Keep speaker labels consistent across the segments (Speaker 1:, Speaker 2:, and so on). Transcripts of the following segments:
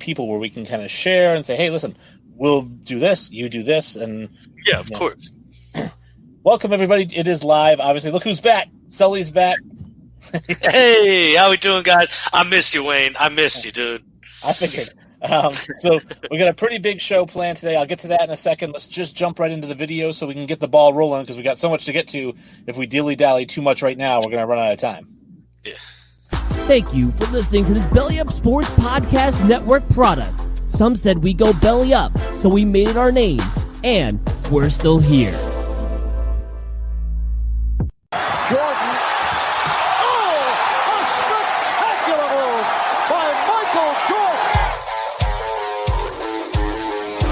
Speaker 1: people where we can kind of share and say, hey, listen, we'll do this, you do this. And
Speaker 2: yeah, of course.
Speaker 1: Welcome, everybody. It is live. Obviously, look who's back. Sully's back.
Speaker 2: Hey, how we doing, guys? I missed you, Wayne. I missed you, dude.
Speaker 1: I figured. So we got a pretty big show planned today. I'll get to that in a second. Let's just jump right into the video so we can get the ball rolling because we got so much to get to. If we dilly-dally too much right now, we're going to run out of time.
Speaker 2: Yeah.
Speaker 3: Thank you for listening to this Belly Up Sports Podcast Network product. Some said we go belly up, so we made it our name, and we're still here.
Speaker 4: Jordan. Oh, a spectacular move by Michael Jordan.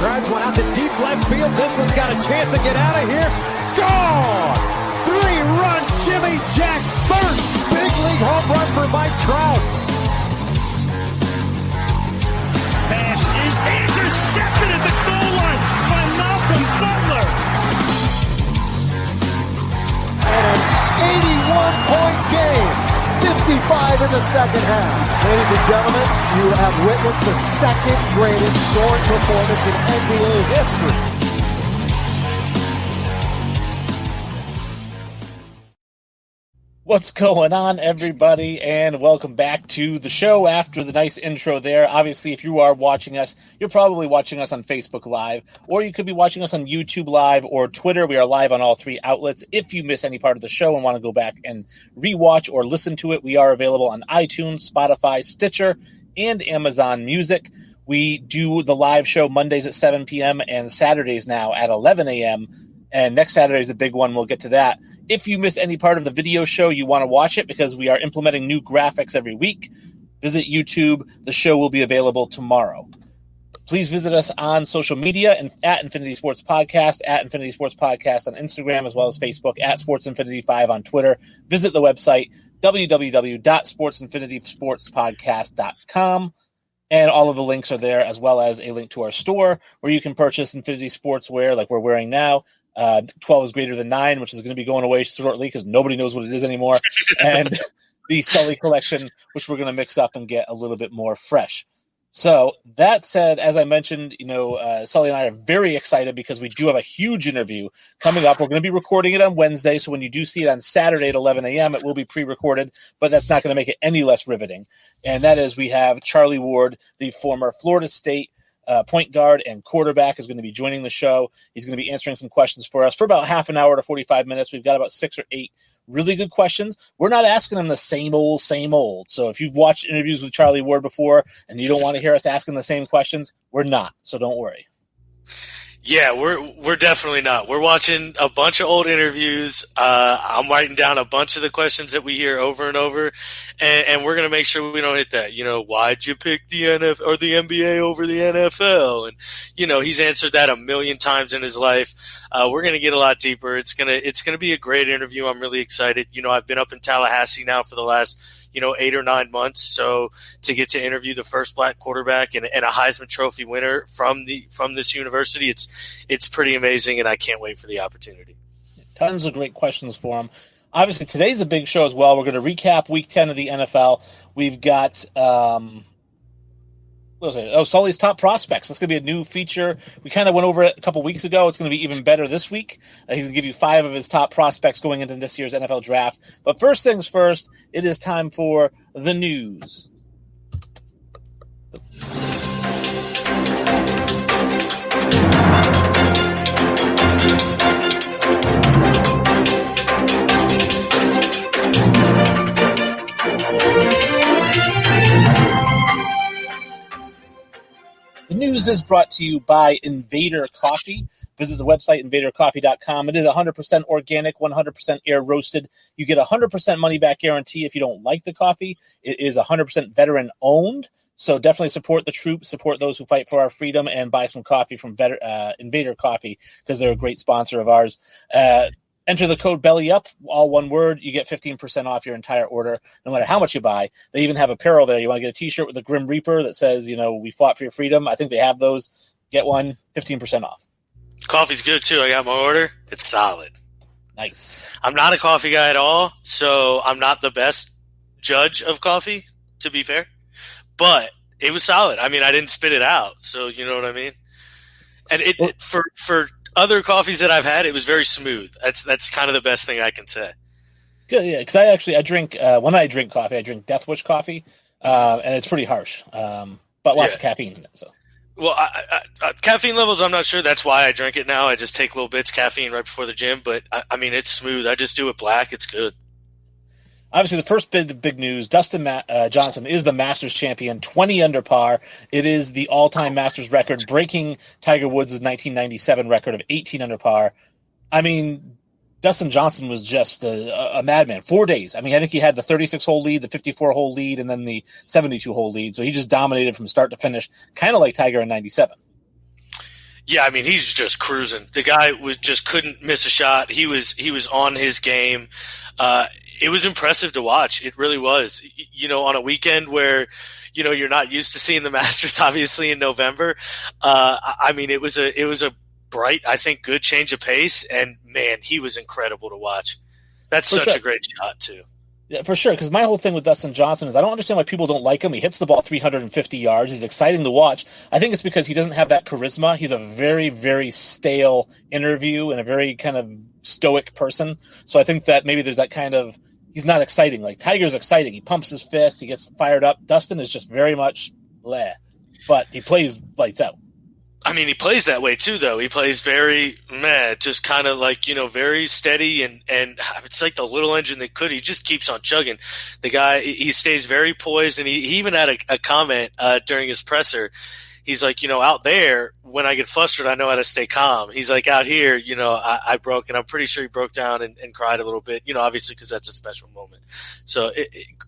Speaker 4: Drives one out to deep left field. This one's got a chance to get out of here. Gone! 3-run Jimmy Jack first big league home run for Mike Trout.
Speaker 5: Pass is intercepted at the goal line by Malcolm Butler.
Speaker 4: And an 81-point game. 55 in the second half. Ladies and gentlemen, you have witnessed the second greatest scoring performance in NBA history.
Speaker 1: What's going on, everybody, and welcome back to the show after the nice intro there. Obviously, if you are watching us, you're probably watching us on Facebook Live, or you could be watching us on YouTube Live or Twitter. We are live on all three outlets. If you miss any part of the show and want to go back and rewatch or listen to it, we are available on iTunes, Spotify, Stitcher, and Amazon Music. We do the live show Mondays at 7 p.m. and Saturdays now at 11 a.m., and next Saturday is the big one. We'll get to that. If you missed any part of the video show, you want to watch it because we are implementing new graphics every week. Visit YouTube. The show will be available tomorrow. Please visit us on social media and at Infinity Sports Podcast, at Infinity Sports Podcast on Instagram, as well as Facebook, at Sports Infinity 5 on Twitter. Visit the website, www.sportsinfinitysportspodcast.com. And all of the links are there, as well as a link to our store where you can purchase Infinity Sportswear like we're wearing now. 12 is greater than 9, which is going to be going away shortly because nobody knows what it is anymore. And the Sully collection, which we're going to mix up and get a little bit more fresh. So that said, as I mentioned, Sully and I are very excited because we do have a huge interview coming up. We're going to be recording it on Wednesday. So when you do see it on Saturday at 11 a.m., it will be pre-recorded, but that's not going to make it any less riveting. And that is we have Charlie Ward, the former Florida State point guard and quarterback, is going to be joining the show. He's going to be answering some questions for us for about half an hour to 45 minutes. We've got about 6 or 8 really good questions. We're not asking them the same old. So if you've watched interviews with Charlie Ward before and you don't want to hear us asking the same questions, we're not. So don't worry.
Speaker 2: Yeah, we're definitely not. We're watching a bunch of old interviews. I'm writing down a bunch of the questions that we hear over and over, and we're going to make sure we don't hit that. Why'd you pick the NFL or the NBA over the NFL? And he's answered that a million times in his life. We're going to get a lot deeper. It's gonna be a great interview. I'm really excited. I've been up in Tallahassee now for the last 8 or 9 months. So to get to interview the first black quarterback and a Heisman Trophy winner from this university, it's pretty amazing, and I can't wait for the opportunity.
Speaker 1: Tons of great questions for him. Obviously, today's a big show as well. We're going to recap Week 10 of the NFL. We've got Sully's top prospects. That's going to be a new feature. We kind of went over it a couple weeks ago. It's going to be even better this week. He's going to give you 5 of his top prospects going into this year's NFL draft. But first things first, it is time for the news. The news is brought to you by Invader Coffee. Visit the website, invadercoffee.com. It is 100% organic, 100% air roasted. You get a 100% money back guarantee if you don't like the coffee. It is 100% veteran owned. So definitely support the troops, support those who fight for our freedom, and buy some coffee from Invader Coffee because they're a great sponsor of ours. Enter the code BELLYUP, all one word. You get 15% off your entire order, no matter how much you buy. They even have apparel there. You want to get a T-shirt with a Grim Reaper that says, we fought for your freedom. I think they have those. Get one, 15% off.
Speaker 2: Coffee's good, too. I got my order. It's solid.
Speaker 1: Nice.
Speaker 2: I'm not a coffee guy at all, so I'm not the best judge of coffee, to be fair. But It was solid. I mean, I didn't spit it out, so you know what I mean. And for other coffees that I've had, it was very smooth. That's kind of the best thing I can say.
Speaker 1: Good, yeah, because I drink when I drink coffee, I drink Death Wish coffee, and it's pretty harsh, but lots of caffeine in it. So,
Speaker 2: well, caffeine levels, I'm not sure. That's why I drink it now. I just take little bits caffeine right before the gym, but I mean, it's smooth. I just do it black. It's good.
Speaker 1: Obviously, the first big news: Dustin Johnson is the Masters champion, 20 under par. It is the all-time Masters record, breaking Tiger Woods' 1997 record of 18 under par. I mean, Dustin Johnson was just a madman. 4 days. I mean, I think he had the 36-hole lead, the 54-hole lead, and then the 72-hole lead. So he just dominated from start to finish, kind of like Tiger in 97.
Speaker 2: Yeah, I mean, he's just cruising. The guy couldn't miss a shot. He was on his game. It was impressive to watch. It really was. You know, on a weekend where, you know, you're not used to seeing the Masters, obviously in November. I mean, it was a bright, I think, good change of pace, and man, he was incredible to watch. That's such a great shot too.
Speaker 1: Yeah, for sure. Because my whole thing with Dustin Johnson is I don't understand why people don't like him. He hits the ball 350 yards. He's exciting to watch. I think it's because he doesn't have that charisma. He's a very, very stale interview and a very kind of stoic person. So I think that maybe there's that kind of he's not exciting. Like Tiger's exciting. He pumps his fist. He gets fired up. Dustin is just very much bleh. But he plays lights out.
Speaker 2: I mean, he plays that way too, though. He plays very just kind of like, you know, very steady, and it's like the little engine that could. He just keeps on chugging. The guy, he stays very poised, and he even had a comment during his presser. He's like, you know, out there, when I get flustered, I know how to stay calm. He's like, out here, you know, I broke, and I'm pretty sure he broke down and cried a little bit, you know, obviously because that's a special moment. So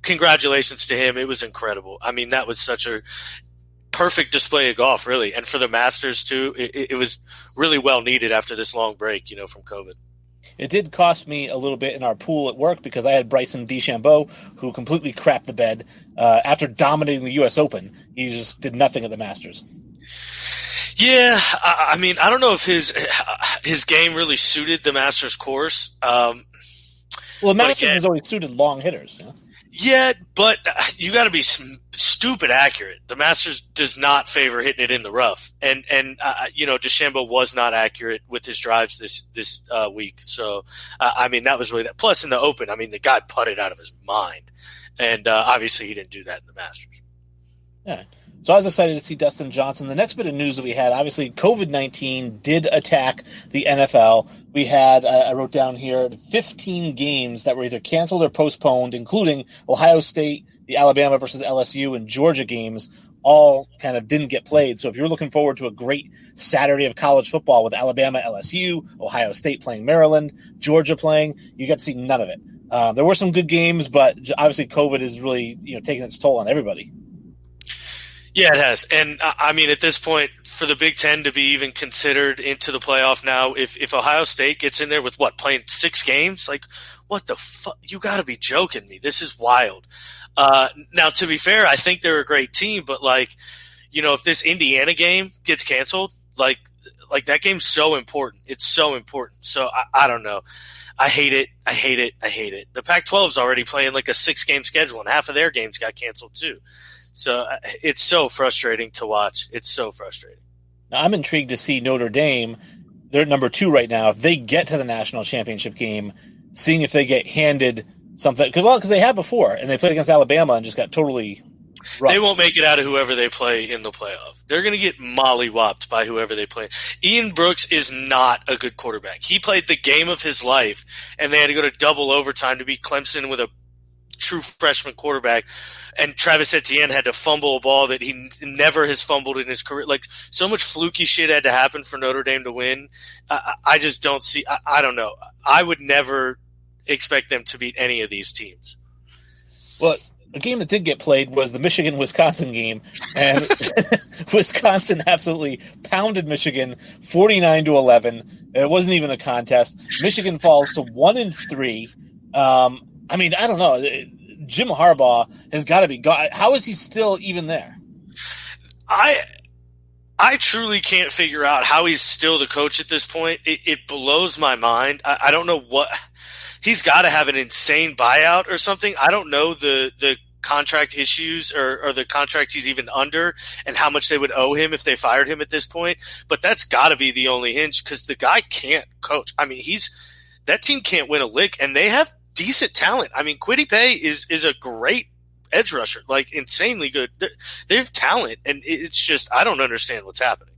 Speaker 2: congratulations to him. It was incredible. I mean, that was such a perfect display of golf, really. And for the Masters, too, it was really well needed after this long break, you know, from COVID.
Speaker 1: It did cost me a little bit in our pool at work because I had Bryson DeChambeau, who completely crapped the bed after dominating the U.S. Open. He just did nothing at the Masters.
Speaker 2: Yeah, I mean, I don't know if his game really suited the Masters course.
Speaker 1: Well, the Masters has always suited long hitters, you know?
Speaker 2: Yeah, but you got to be stupid accurate. The Masters does not favor hitting it in the rough, and you know, DeChambeau was not accurate with his drives this week. So I mean, that was really that. Plus, in the Open, I mean, the guy putted out of his mind, and obviously he didn't do that in the Masters.
Speaker 1: Yeah. So I was excited to see Dustin Johnson. The next bit of news that we had, obviously, COVID-19 did attack the NFL. We had, I wrote down here, 15 games that were either canceled or postponed, including Ohio State, the Alabama versus LSU, and Georgia games, all kind of didn't get played. So if you're looking forward to a great Saturday of college football with Alabama, LSU, Ohio State playing Maryland, Georgia playing, you got to see none of it. There were some good games, but obviously COVID is really, you know, taking its toll on everybody.
Speaker 2: Yeah, it has. And, I mean, at this point, for the Big Ten to be even considered into the playoff now, if Ohio State gets in there with, playing 6 games? Like, what the fuck? You got to be joking me. This is wild. Now, to be fair, I think they're a great team, but, like, you know, if this Indiana game gets canceled, like that game's so important. It's so important. So, I don't know. I hate it. I hate it. I hate it. The Pac-12 is already playing like a 6-game schedule, and half of their games got canceled too. So it's so frustrating to watch. It's so frustrating.
Speaker 1: Now, I'm intrigued to see Notre Dame. They're at number 2 right now. If they get to the national championship game, seeing if they get handed something. Because they have before, and they played against Alabama and just got totally rough.
Speaker 2: They won't make it out of whoever they play in the playoff. They're going to get mollywopped by whoever they play. Ian Brooks is not a good quarterback. He played the game of his life, and they had to go to double overtime to beat Clemson with a true freshman quarterback. And Travis Etienne had to fumble a ball that he never has fumbled in his career. Like, so much fluky shit had to happen for Notre Dame to win. I just don't see – I don't know. I would never expect them to beat any of these teams.
Speaker 1: Well, a game that did get played was the Michigan-Wisconsin game. And Wisconsin absolutely pounded Michigan 49-11. It wasn't even a contest. Michigan falls to 1-3. I mean, I don't know. Jim Harbaugh has got to be – how is he still even there?
Speaker 2: I truly can't figure out how he's still the coach at this point. It blows my mind. I don't know what – he's got to have an insane buyout or something. I don't know the contract issues or the contract he's even under and how much they would owe him if they fired him at this point. But that's got to be the only hinge because the guy can't coach. I mean, that team can't win a lick, and they have decent talent. I mean, Kwity Paye is a great edge rusher, like insanely good. They have talent, and it's just I don't understand what's happening.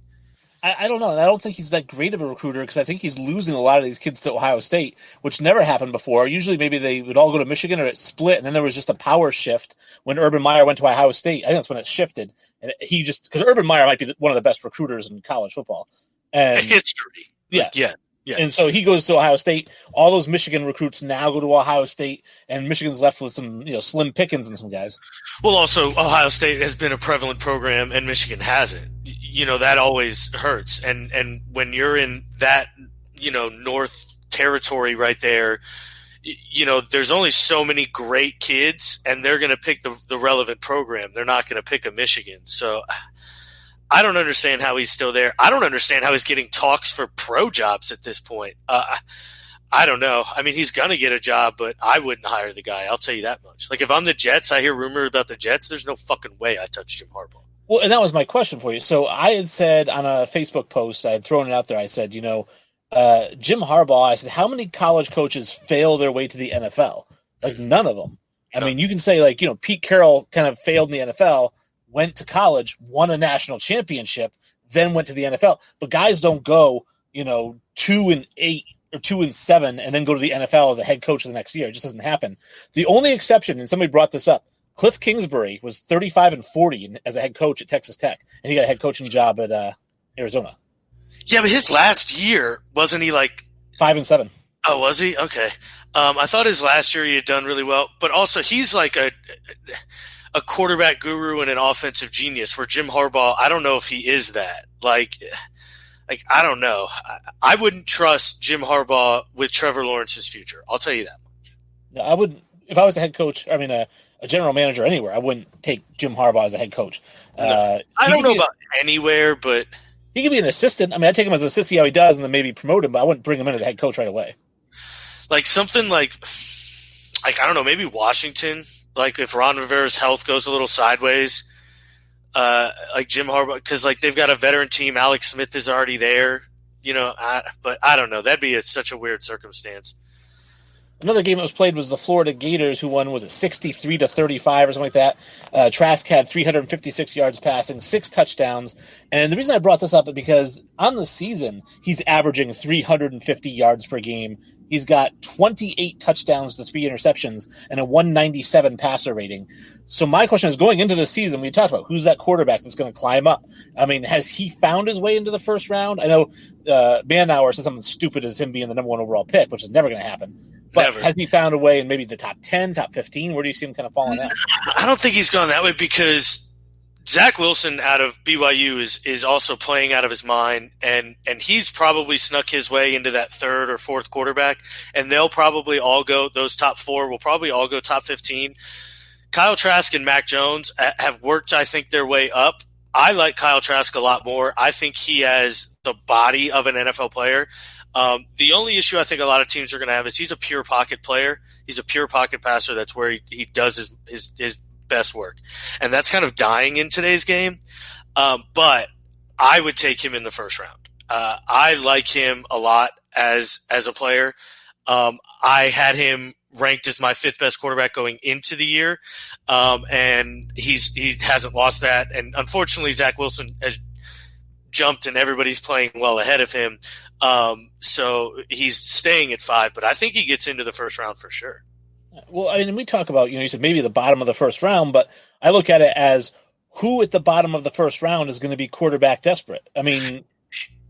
Speaker 1: I don't know, and I don't think he's that great of a recruiter because I think he's losing a lot of these kids to Ohio State, which never happened before. Usually maybe they would all go to Michigan or it split, and then there was just a power shift when Urban Meyer went to Ohio State. I think that's when it shifted. And he just – because Urban Meyer might be one of the best recruiters in college football. And
Speaker 2: history.
Speaker 1: Yeah.
Speaker 2: Yeah. Yeah.
Speaker 1: And so he goes to Ohio State. All those Michigan recruits now go to Ohio State, and Michigan's left with some, Slim Pickens and some guys.
Speaker 2: Well, also, Ohio State has been a prevalent program, and Michigan hasn't. That always hurts. And when you're in that, North territory right there, there's only so many great kids, and they're going to pick the relevant program. They're not going to pick a Michigan. So I don't understand how he's still there. I don't understand how he's getting talks for pro jobs at this point. I don't know. I mean, he's going to get a job, but I wouldn't hire the guy. I'll tell you that much. Like, if I'm the Jets, I hear rumor about the Jets, there's no fucking way I touch Jim Harbaugh.
Speaker 1: Well, and that was my question for you. So I had said on a Facebook post, I had thrown it out there, I said, Jim Harbaugh, I said, how many college coaches fail their way to the NFL? Like, none of them. I mean, you can say, Pete Carroll kind of failed in the NFL, went to college, won a national championship, then went to the NFL. But guys don't go, 2-8 or 2-7 and then go to the NFL as a head coach the next year. It just doesn't happen. The only exception, and somebody brought this up, Cliff Kingsbury was 35-40 as a head coach at Texas Tech, and he got a head coaching job at Arizona.
Speaker 2: Yeah, but his last year, wasn't he
Speaker 1: 5-7?
Speaker 2: Oh, was he? Okay. I thought his last year he had done really well, but also he's like a quarterback guru and an offensive genius, where Jim Harbaugh, I don't know if he is that. Like I don't know. I wouldn't trust Jim Harbaugh with Trevor Lawrence's future. I'll tell you that much.
Speaker 1: No, I wouldn't. If I was a head coach, a general manager anywhere, I wouldn't take Jim Harbaugh as a head coach.
Speaker 2: No, I don't know about anywhere, but
Speaker 1: he could be an assistant. I mean, I'd take him as an assistant, see how he does, and then maybe promote him, but I wouldn't bring him in as a head coach right away.
Speaker 2: Like something like I don't know, maybe Washington. Like if Ron Rivera's health goes a little sideways, like Jim Harbaugh, because they've got a veteran team. Alex Smith is already there, but I don't know. That'd be such a weird circumstance.
Speaker 1: Another game that was played was the Florida Gators, who won, was it 63-35 or something like that? Trask had 356 yards passing, 6 touchdowns. And the reason I brought this up is because on the season, he's averaging 350 yards per game. He's got 28 touchdowns to 3 interceptions and a 197 passer rating. So my question is, going into the season, we talked about who's that quarterback that's going to climb up. I mean, has he found his way into the first round? I know Manauer said something stupid as him being the number 1 overall pick, which is never going to happen. But
Speaker 2: Never.
Speaker 1: Has he found a way in maybe the top 10, top 15? Where do you see him kind of falling out?
Speaker 2: I don't think he's gone that way because Zach Wilson out of BYU is also playing out of his mind, and he's probably snuck his way into that 3rd or 4th quarterback, and they'll probably all go – those top 4 will probably all go top 15. Kyle Trask and Mac Jones have worked, I think, their way up. I like Kyle Trask a lot more. I think he has the body of an NFL player. The only issue I think a lot of teams are going to have is he's a pure pocket player. He's a pure pocket passer. That's where he does his best work. And that's kind of dying in today's game. But I would take him in the first round. I like him a lot as a player. I had him ranked as my 5th best quarterback going into the year. And he hasn't lost that. And unfortunately, Zach Wilson has jumped and everybody's playing well ahead of him. So he's staying at 5, but I think he gets into the first round for sure.
Speaker 1: Well, I mean, we talk about, you said maybe the bottom of the first round, but I look at it as who at the bottom of the first round is going to be quarterback desperate. I mean,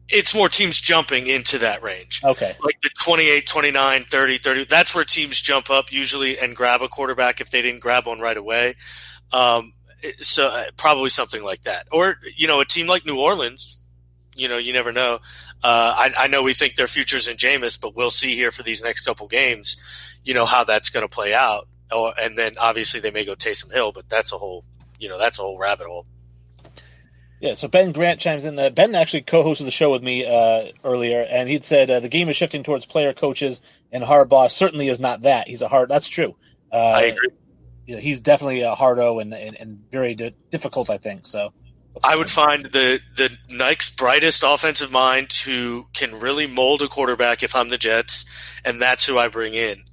Speaker 2: it's more teams jumping into that range.
Speaker 1: Okay.
Speaker 2: Like the 28, 29, 30. That's where teams jump up usually and grab a quarterback if they didn't grab one right away. So probably something like that. Or, a team like New Orleans, you never know. I know we think their future's in Jameis, but we'll see here for these next couple games, how that's going to play out. And then obviously they may go Taysom Hill, but that's a whole rabbit hole.
Speaker 1: Yeah, so Ben Grant chimes in. Ben actually co-hosted the show with me earlier, and he'd said the game is shifting towards player coaches, and Harbaugh certainly is not that. That's true.
Speaker 2: I agree.
Speaker 1: he's definitely a hardo and very difficult, I think. So
Speaker 2: I would find the next brightest offensive mind who can really mold a quarterback if I'm the Jets, and that's who I bring in.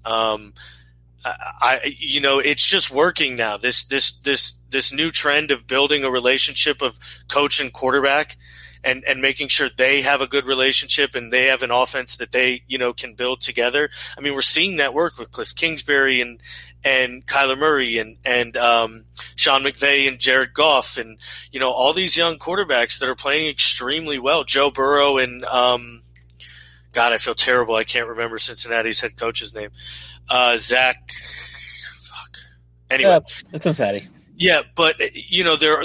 Speaker 2: It's just working now. This new trend of building a relationship of coach and quarterback, and making sure they have a good relationship and they have an offense that they can build together. I mean, we're seeing that work with Cliff Kingsbury and Kyler Murray and Sean McVay and Jared Goff and all these young quarterbacks that are playing extremely well. Joe Burrow and God, I feel terrible. I can't remember Cincinnati's head coach's name. Zach. Fuck. Anyway,
Speaker 1: it's Cincinnati.
Speaker 2: Yeah, but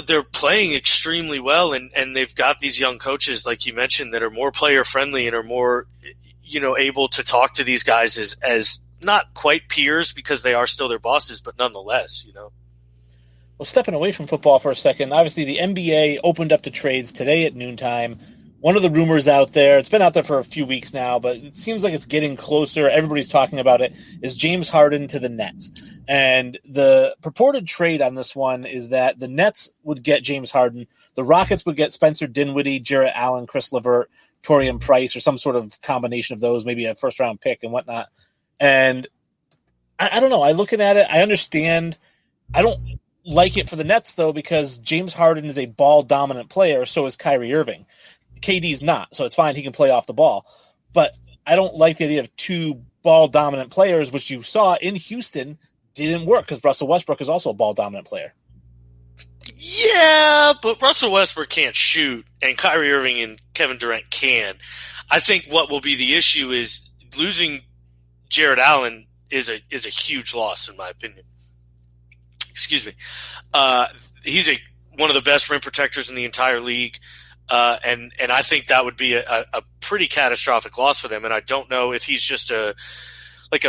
Speaker 2: they're playing extremely well, and they've got these young coaches, like you mentioned, that are more player friendly and are more able to talk to these guys as not quite peers because they are still their bosses, but nonetheless, Well,
Speaker 1: stepping away from football for a second, obviously the NBA opened up to trades today at noontime. One of the rumors out there, it's been out there for a few weeks now, but it seems like it's getting closer. Everybody's talking about it, is James Harden to the Nets. And the purported trade on this one is that the Nets would get James Harden. The Rockets would get Spencer Dinwiddie, Jarrett Allen, Chris LeVert, Torian Price, or some sort of combination of those, maybe a first-round pick and whatnot. And I don't know. I looking at it, I understand. I don't like it for the Nets, though, because James Harden is a ball-dominant player, so is Kyrie Irving. KD's not, so it's fine. He can play off the ball. But I don't like the idea of two ball-dominant players, which you saw in Houston didn't work because Russell Westbrook is also a ball-dominant player.
Speaker 2: Yeah, but Russell Westbrook can't shoot, and Kyrie Irving and Kevin Durant can. I think what will be the issue is losing Jarrett Allen is a huge loss, in my opinion. Excuse me. He's one of the best rim protectors in the entire league. And I think that would be a pretty catastrophic loss for them. And I don't know if he's just a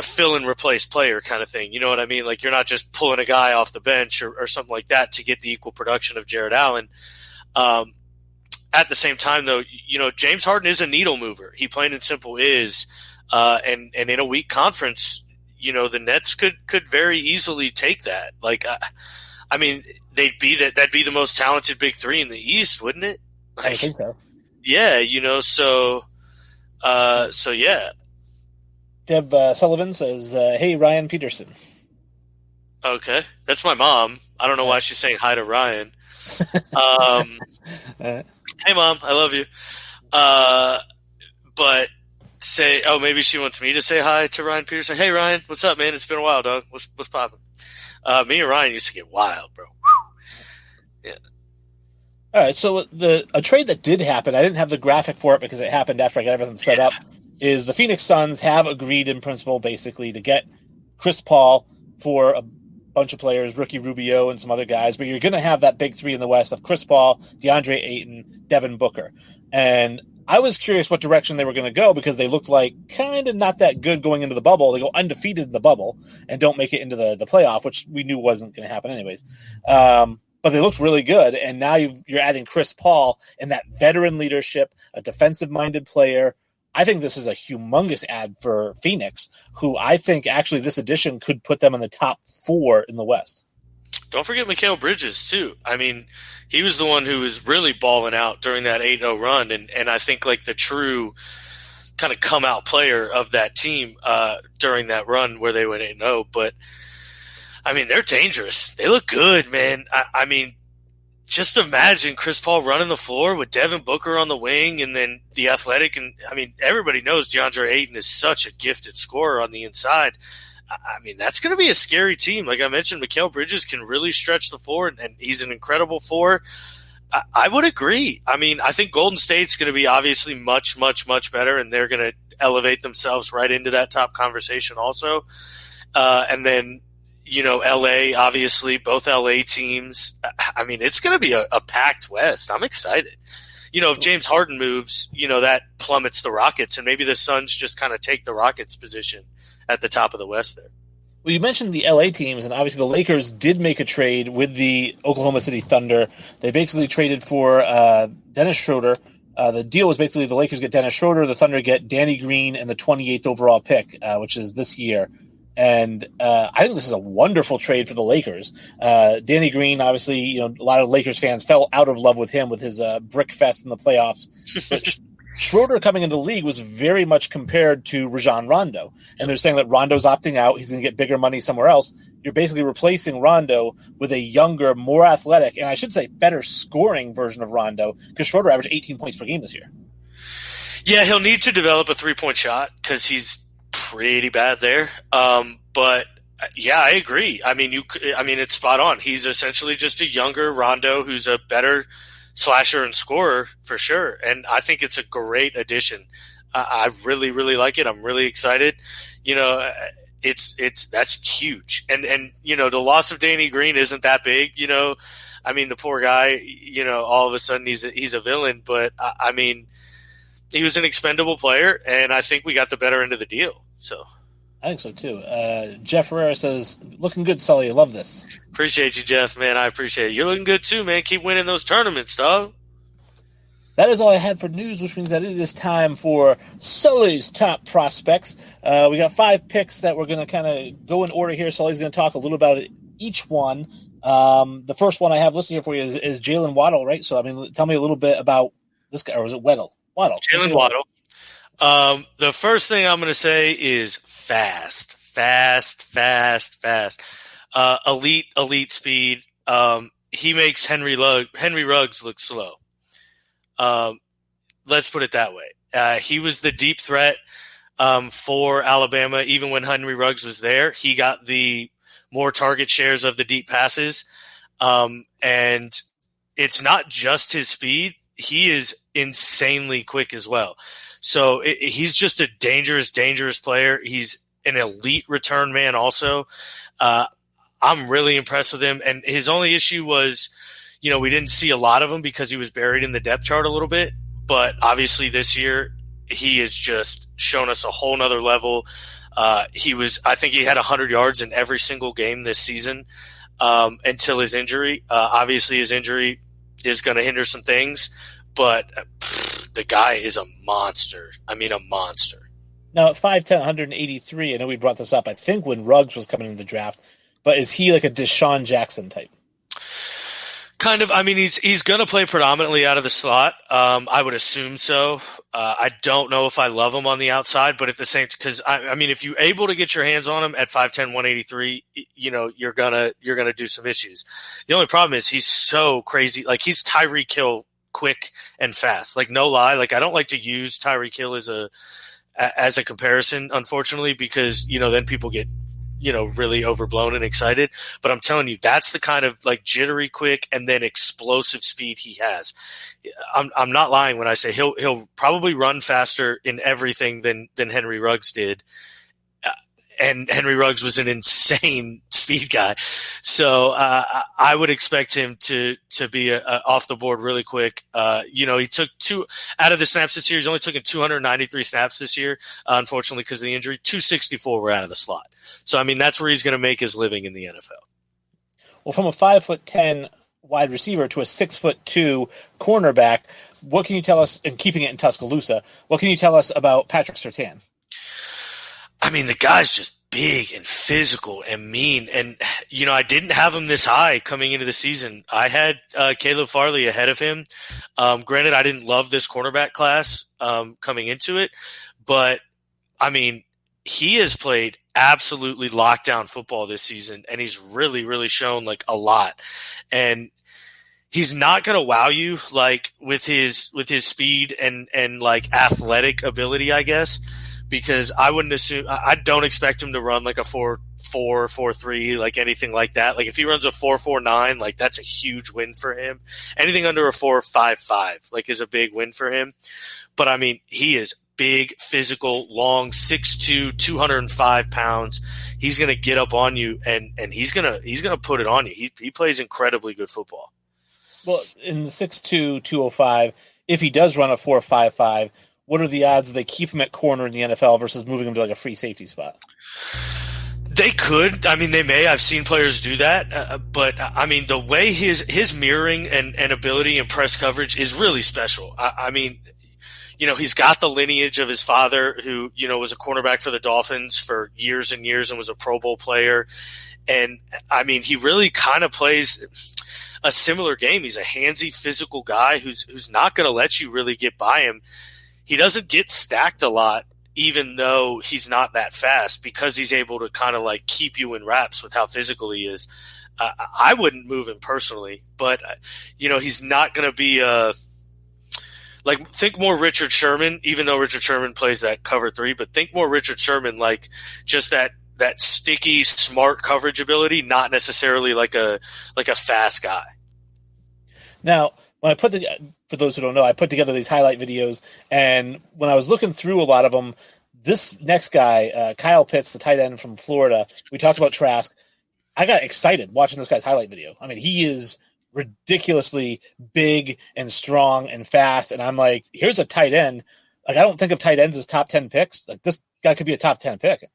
Speaker 2: fill and replace player kind of thing. You know what I mean? Like you're not just pulling a guy off the bench or something like that to get the equal production of Jarrett Allen. At the same time though, James Harden is a needle mover. He plain and simple is, and in a weak conference, the Nets could very easily take that. Like, I mean, that'd be the most talented big three in the East, wouldn't it? Like,
Speaker 1: I think so.
Speaker 2: Yeah, so yeah.
Speaker 1: Deb Sullivan says, hey, Ryan Peterson.
Speaker 2: Okay. That's my mom. I don't know why she's saying hi to Ryan. Hey, Mom, I love you. But maybe she wants me to say hi to Ryan Peterson. Hey, Ryan, what's up, man? It's been a while, dog. What's poppin'? Me and Ryan used to get wild, bro. Yeah.
Speaker 1: All right, so a trade that did happen, I didn't have the graphic for it because it happened after I got everything set up, is the Phoenix Suns have agreed in principle basically to get Chris Paul for a bunch of players, Ricky Rubio and some other guys, but you're going to have that big three in the West of Chris Paul, DeAndre Ayton, Devin Booker. And I was curious what direction they were going to go because they looked like kind of not that good going into the bubble. They go undefeated in the bubble and don't make it into the playoff, which we knew wasn't going to happen anyways. But they looked really good, and now you're adding Chris Paul and that veteran leadership, a defensive-minded player. I think this is a humongous ad for Phoenix, who I think actually this addition could put them in the top 4 in the West.
Speaker 2: Don't forget Mikal Bridges, too. I mean, he was the one who was really balling out during that 8-0 run, and I think like the true kind of come-out player of that team during that run where they went 8-0, but I mean, they're dangerous. They look good, man. I mean, just imagine Chris Paul running the floor with Devin Booker on the wing and then the athletic. And, I mean, everybody knows DeAndre Ayton is such a gifted scorer on the inside. I mean, that's going to be a scary team. Like I mentioned, Mikal Bridges can really stretch the floor, and he's an incredible four. I would agree. I mean, I think Golden State's going to be obviously much, much, much better, and they're going to elevate themselves right into that top conversation also. And then, LA, obviously, both LA teams. I mean, it's going to be a packed West. I'm excited. If James Harden moves, that plummets the Rockets, and maybe the Suns just kind of take the Rockets' position at the top of the West there.
Speaker 1: Well, you mentioned the LA teams, and obviously the Lakers did make a trade with the Oklahoma City Thunder. They basically traded for Dennis Schroeder. The deal was basically the Lakers get Dennis Schroeder, the Thunder get Danny Green, and the 28th overall pick, which is this year. And I think this is a wonderful trade for the Lakers. Danny Green, obviously, a lot of Lakers fans fell out of love with him with his brick fest in the playoffs. But Schroeder coming into the league was very much compared to Rajon Rondo. And they're saying that Rondo's opting out. He's going to get bigger money somewhere else. You're basically replacing Rondo with a younger, more athletic, and I should say better scoring version of Rondo, because Schroeder averaged 18 points per game this year.
Speaker 2: Yeah, he'll need to develop a three-point shot because he's pretty bad there. But yeah, I agree. I mean, it's spot on. He's essentially just a younger Rondo who's a better slasher and scorer for sure. And I think it's a great addition. I really, really like it. I'm really excited. That's huge. And the loss of Danny Green isn't that big. I mean, the poor guy, all of a sudden he's a villain, but I mean, he was an expendable player, and I think we got the better end of the deal. So
Speaker 1: I think so too. Jeff Herrera says, "Looking good, Sully. I love this."
Speaker 2: Appreciate you, Jeff, man. I appreciate it. You're looking good too, man. Keep winning those tournaments, dog.
Speaker 1: That is all I had for news, which means that it is time for Sully's top prospects. We got 5 picks that we're going to kind of go in order here. Sully's going to talk a little about each one. The first one I have listed here for you is Jalen Waddle, right? So, I mean, tell me a little bit about this guy, or was it Waddle?
Speaker 2: Jalen Waddle. The first thing I'm going to say is fast. Elite speed. He makes Henry Ruggs look slow. Let's put it that way. He was the deep threat for Alabama. Even when Henry Ruggs was there, he got the more target shares of the deep passes. And it's not just his speed. He is insanely quick as well. So he's just a dangerous player. He's an elite return man also. I'm really impressed with him. And his only issue was, we didn't see a lot of him because he was buried in the depth chart a little bit. But obviously this year, he has just shown us a whole nother level. I think he had 100 yards in every single game this season until his injury. Obviously his injury is going to hinder some things, but the guy is a monster. I mean, a monster.
Speaker 1: Now, at 5'10", 183, I know we brought this up, I think, when Ruggs was coming into the draft, but is he like a Deshaun Jackson type?
Speaker 2: Kind of. I mean, he's going to play predominantly out of the slot. I would assume so. I don't know if I love him on the outside, but at the same, because I mean, if you're able to get your hands on him at 5'10", 183, you're gonna do some issues. The only problem is he's so crazy. Like, he's Tyreek Hill, quick and fast. Like, no lie. Like, I don't like to use Tyreek Hill as a comparison, unfortunately, because then people get really overblown and excited. But I'm telling you, that's the kind of like jittery quick and then explosive speed he has. I'm not lying when I say he'll probably run faster in everything than Henry Ruggs did. And Henry Ruggs was an insane speed guy. So I would expect him to be off the board really quick. He took 2 out of the snaps this year. He's only taken 293 snaps this year, unfortunately, because of the injury. 264 were out of the slot. So, I mean, that's where he's going to make his living in the NFL.
Speaker 1: Well, from a 5'10" wide receiver to a 6'2" cornerback, what can you tell us, and keeping it in Tuscaloosa, what can you tell us about Patrick Surtain?
Speaker 2: I mean, the guy's just big and physical and mean. And, I didn't have him this high coming into the season. I had Caleb Farley ahead of him. Granted, I didn't love this cornerback class coming into it. But, I mean, he has played absolutely lockdown football this season, and he's really, really shown like a lot. And he's not going to wow you like with his speed and like athletic ability, I guess, because I don't expect him to run like a 4.4, 4.3, like anything like that. Like if he runs a 4.49, like that's a huge win for him. Anything under a 4.55 like is a big win for him. But I mean, he is big, physical, long, 6'2", 205 pounds. He's going to get up on you, and he's going to put it on you. He plays incredibly good football.
Speaker 1: Well, in the 6'2", 205, if he does run a 4.55, what are the odds they keep him at corner in the NFL versus moving him to like a free safety spot?
Speaker 2: They could. I mean, they may. I've seen players do that. But, I mean, the way his mirroring and ability and press coverage is really special. I mean, he's got the lineage of his father who, was a cornerback for the Dolphins for years and years and was a Pro Bowl player. And I mean, he really kind of plays a similar game. He's a handsy, physical guy who's not going to let you really get by him. He doesn't get stacked a lot, even though he's not that fast, because he's able to kind of like keep you in wraps with how physical he is. I wouldn't move him personally, but he's not going to be think more Richard Sherman, even though Richard Sherman plays that cover 3, but think more Richard Sherman, like just that sticky, smart coverage ability, not necessarily like a fast guy.
Speaker 1: Now, when for those who don't know, I put together these highlight videos, and when I was looking through a lot of them, this next guy, Kyle Pitts, the tight end from Florida, we talked about Trask. I got excited watching this guy's highlight video. I mean, he is ridiculously big and strong and fast, and I'm like, here's a tight end. Like, I don't think of tight ends as top 10 picks. Like, this guy could be a top 10 pick.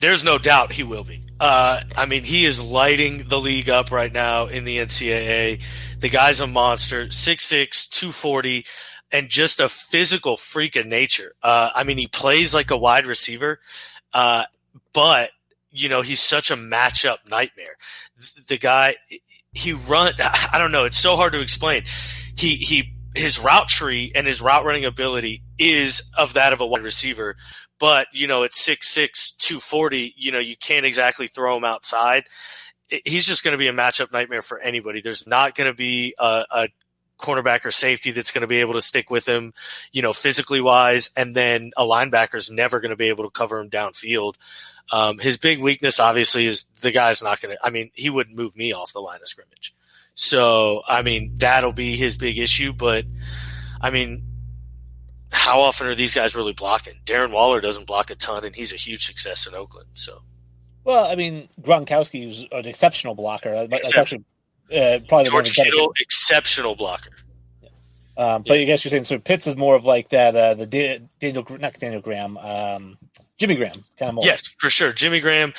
Speaker 2: There's no doubt he will be. I mean, he is lighting the league up right now in the NCAA. The guy's a monster, 6'6", 240, and just a physical freak of nature. I mean, he plays like a wide receiver, but, he's such a matchup nightmare. The guy, I don't know, it's so hard to explain. His route tree and his route running ability is of that of a wide receiver. But, at 6'6", 240, you can't exactly throw him outside. He's just going to be a matchup nightmare for anybody. There's not going to be a cornerback or safety that's going to be able to stick with him, physically wise. And then a linebacker's never going to be able to cover him downfield. His big weakness, obviously, is the guy's not going to – he wouldn't move me off the line of scrimmage. So, that'll be his big issue. But, how often are these guys really blocking? Darren Waller doesn't block a ton, and he's a huge success in Oakland. So,
Speaker 1: well, Gronkowski was an exceptional blocker. Probably
Speaker 2: George Kittle, exceptional blocker.
Speaker 1: But I guess you're saying so. Pitts is more of like that. Jimmy Graham kind of mold.
Speaker 2: Yes, for sure. Jimmy Graham.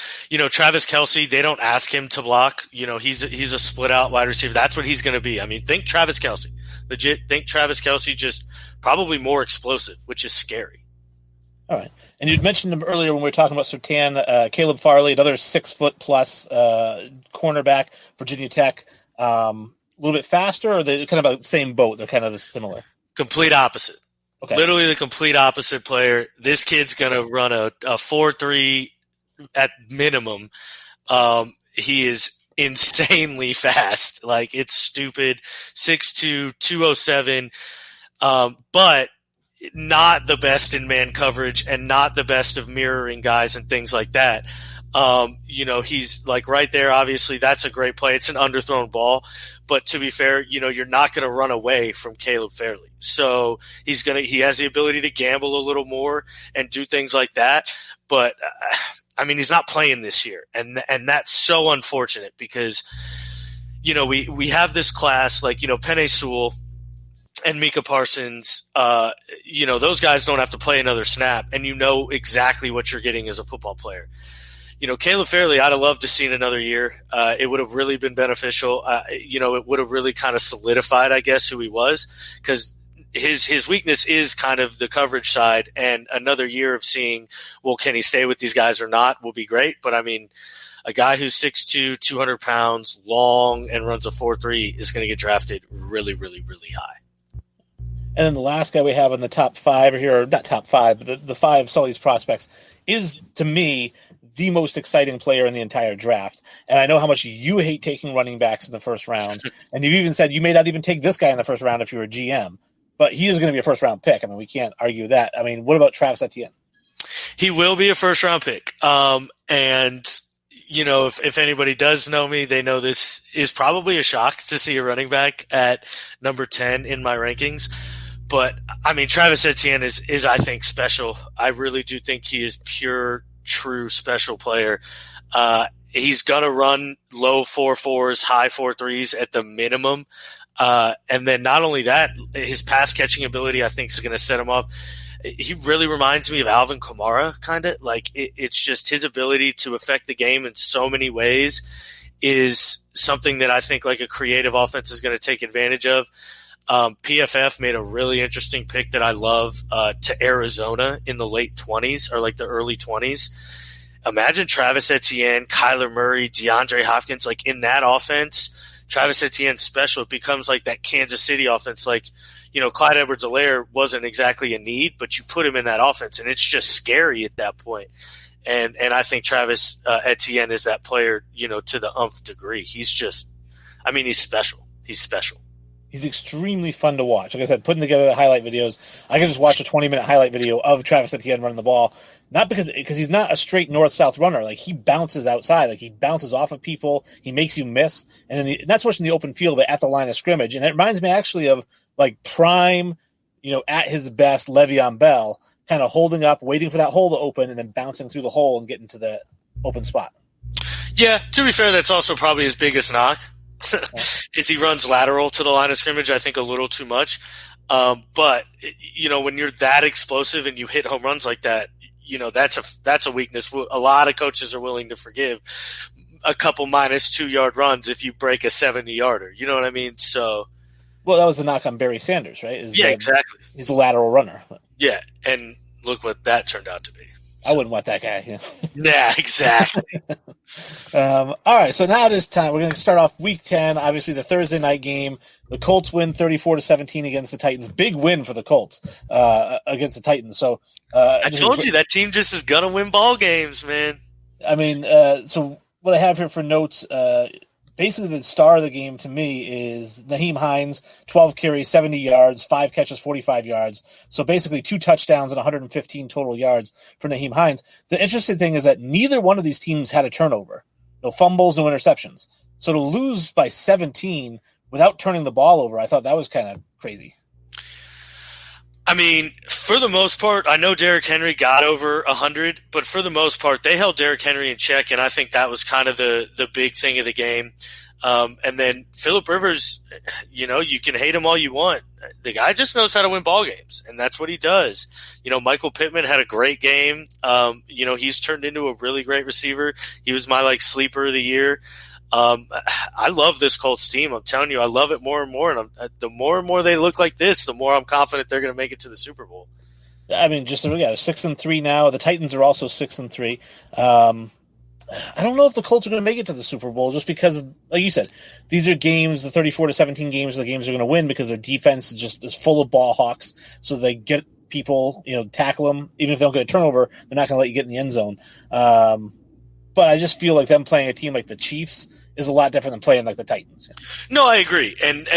Speaker 2: Travis Kelce. They don't ask him to block. He's a split out wide receiver. That's what he's going to be. Think Travis Kelce. Legit. Think Travis Kelce, just probably more explosive, which is scary.
Speaker 1: All right. And you'd mentioned him earlier when we were talking about Surtain, Caleb Farley, another 6 foot plus cornerback, Virginia Tech. A little bit faster, or they're kind of about the same boat? They're kind of similar.
Speaker 2: Complete opposite. Okay. Literally the complete opposite player. This kid's going to run a 4.3 at minimum. He is insanely fast. Like, it's stupid. 6'2", 207. But not the best in man coverage and not the best of mirroring guys and things like that. He's like right there. Obviously, that's a great play. It's an underthrown ball. But to be fair, you're not going to run away from Caleb Farley. So he has the ability to gamble a little more and do things like that. But he's not playing this year. And that's so unfortunate because, we have this class like, Penei Sewell and Micah Parsons, those guys don't have to play another snap, and exactly what you're getting as a football player. Caleb Farley, I'd have loved to seen another year. It would have really been beneficial. It would have really kind of solidified, I guess, who he was, because his weakness is kind of the coverage side, and another year of seeing, well, can he stay with these guys or not will be great. But a guy who's 6'2", 200 pounds, long, and runs a 4.3 is going to get drafted really, really, really high.
Speaker 1: And then the last guy we have in the top 5 here, or not top 5, but the 5 Sully's prospects, is, to me, the most exciting player in the entire draft. And I know how much you hate taking running backs in the first round. And you even said you may not even take this guy in the first round if you're a GM. But he is going to be a first-round pick. We can't argue that. What about Travis Etienne?
Speaker 2: He will be a first-round pick. If anybody does know me, they know this is probably a shock to see a running back at number 10 in my rankings. But, Travis Etienne is I think, special. I really do think he is pure, true special player. He's going to run low 4.4s, high 4.3s at the minimum. And then not only that, his pass catching ability, I think, is going to set him off. He really reminds me of Alvin Kamara, kind of. Like, it's just his ability to affect the game in so many ways is something that I think like a creative offense is going to take advantage of. PFF made a really interesting pick that I love to Arizona in the late 20s or like the early 20s. Imagine Travis Etienne, Kyler Murray, DeAndre Hopkins, like in that offense. Travis Etienne's special. It becomes like that Kansas City offense. Like, Clyde Edwards-Helaire wasn't exactly a need, but you put him in that offense, and it's just scary at that point. And I think Travis Etienne is that player, to the nth degree. He's just, he's special. He's special.
Speaker 1: He's extremely fun to watch. Like I said, putting together the highlight videos, I can just watch a 20-minute highlight video of Travis Etienne running the ball. Not because he's not a straight north-south runner. Like, he bounces outside. Like, he bounces off of people. He makes you miss. And then not so much in the open field, but at the line of scrimmage. And it reminds me actually of, like, prime, at his best, Le'Veon Bell, kind of holding up, waiting for that hole to open, and then bouncing through the hole and getting to the open spot.
Speaker 2: Yeah, to be fair, that's also probably his biggest knock. Is he runs lateral to the line of scrimmage, I think, a little too much. But when you're that explosive and you hit home runs like that, that's a weakness. A lot of coaches are willing to forgive a couple -2 yard runs if you break a 70-yarder. You know what I mean? So,
Speaker 1: well, that was the knock on Barry Sanders, right?
Speaker 2: Exactly.
Speaker 1: He's a lateral runner.
Speaker 2: Yeah, and look what that turned out to be.
Speaker 1: I wouldn't want that guy.
Speaker 2: Yeah, exactly.
Speaker 1: All right, so now it is time. We're going to start off Week 10, obviously the Thursday night game. The Colts win 34-17 against the Titans. Big win for the Colts against the Titans. So
Speaker 2: I told you that team just is going to win ball games, man.
Speaker 1: So what I have here for notes, basically the star of the game to me is Nyheim Hines, 12 carries, 70 yards, 5 catches, 45 yards. So basically 2 touchdowns and 115 total yards for Nyheim Hines. The interesting thing is that neither one of these teams had a turnover. No fumbles, no interceptions. So to lose by 17 without turning the ball over, I thought that was kind of crazy.
Speaker 2: For the most part, I know Derrick Henry got over 100, but for the most part, they held Derrick Henry in check, and I think that was kind of the big thing of the game. And then Phillip Rivers, you can hate him all you want. The guy just knows how to win ball games, and that's what he does. Michael Pittman had a great game. He's turned into a really great receiver. He was my sleeper of the year. I love this Colts team. I'm telling you, I love it more and more. And the more and more they look like this, the more I'm confident they're going to make it to the Super Bowl.
Speaker 1: They're 6-3 now. The Titans are also 6-3. I don't know if the Colts are going to make it to the Super Bowl just because, like you said, these are games, the 34-17 games, the games are going to win because their defense is full of ball hawks. So they get people, tackle them. Even if they don't get a turnover, they're not going to let you get in the end zone. But I just feel like them playing a team like the Chiefs is a lot different than playing like the Titans.
Speaker 2: No, I agree. And,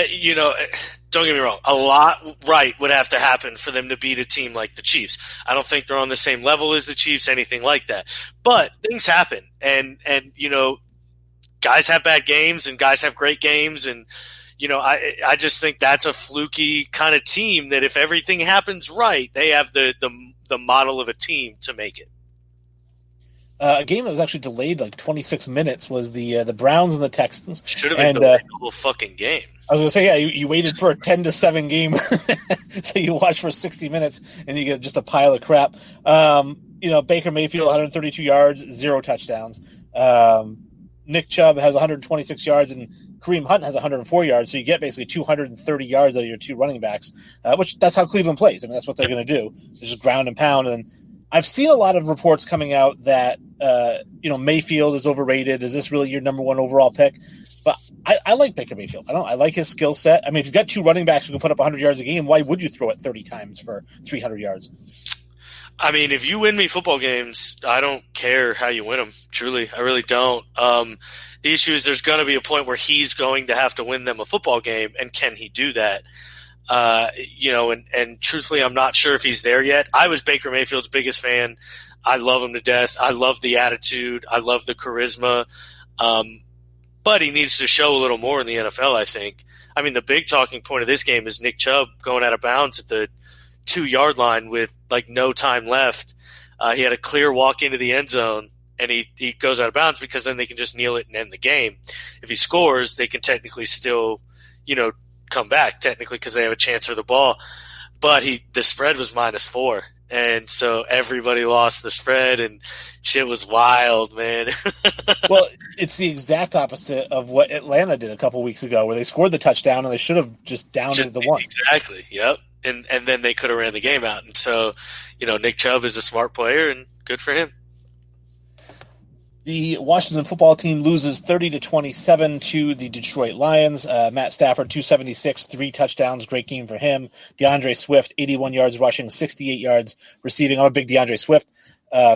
Speaker 2: don't get me wrong, a lot right would have to happen for them to beat a team like the Chiefs. I don't think they're on the same level as the Chiefs, anything like that. But things happen. And guys have bad games and guys have great games. And, I just think that's a fluky kind of team that if everything happens right, they have the model of a team to make it.
Speaker 1: A game that was actually delayed 26 minutes was the Browns and the Texans.
Speaker 2: Should have been delayed the whole fucking game.
Speaker 1: I was going to say, yeah, you waited for a 10-7 game, so you watch for 60 minutes and you get just a pile of crap. Baker Mayfield 132 yards, 0 touchdowns. Nick Chubb has 126 yards and Kareem Hunt has 104 yards, so you get basically 230 yards out of your 2 running backs, which that's how Cleveland plays. That's what they're going to do. They just ground and pound. And I've seen a lot of reports coming out that Mayfield is overrated. Is this really your number 1 overall pick? But I like Baker Mayfield. I like his skill set. If you've got 2 running backs who can put up 100 yards a game, why would you throw it 30 times for 300 yards?
Speaker 2: If you win me football games, I don't care how you win them. Truly, I really don't. The issue is there's going to be a point where he's going to have to win them a football game, and can he do that? And truthfully, I'm not sure if he's there yet. I was Baker Mayfield's biggest fan. I love him to death. I love the attitude. I love the charisma. But he needs to show a little more in the NFL, I think. The big talking point of this game is Nick Chubb going out of bounds at the 2-yard line with no time left. He had a clear walk into the end zone, and he goes out of bounds because then they can just kneel it and end the game. If he scores, they can technically still, come back technically because they have a chance for the ball. But the spread was -4, And so everybody lost the spread, and shit was wild, man.
Speaker 1: Well, it's the exact opposite of what Atlanta did a couple weeks ago, where they scored the touchdown and they should have just downed it at the one.
Speaker 2: Exactly, yep. And then they could have ran the game out. And so, Nick Chubb is a smart player, and good for him.
Speaker 1: The Washington football team loses 30-27 to the Detroit Lions. Matt Stafford, 276, 3 touchdowns. Great game for him. DeAndre Swift, 81 yards rushing, 68 yards receiving. I'm a big DeAndre Swift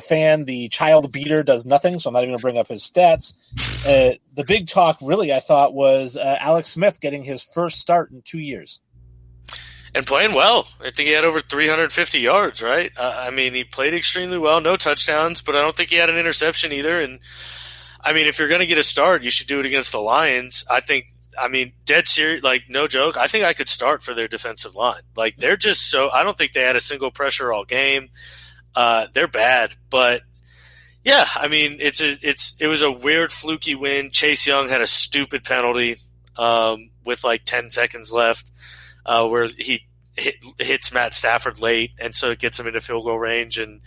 Speaker 1: fan. The child beater does nothing, so I'm not even going to bring up his stats. The big talk, really, I thought, was Alex Smith getting his first start in 2 years.
Speaker 2: And playing well. I think he had over 350 yards, right? He played extremely well. No touchdowns, but I don't think he had an interception either. And, if you're going to get a start, you should do it against the Lions. Dead serious, no joke. I think I could start for their defensive line. They're just so – I don't think they had a single pressure all game. They're bad. But, yeah, it was a weird, fluky win. Chase Young had a stupid penalty with 10 seconds left. Where he hits Matt Stafford late, and so it gets him into field goal range and,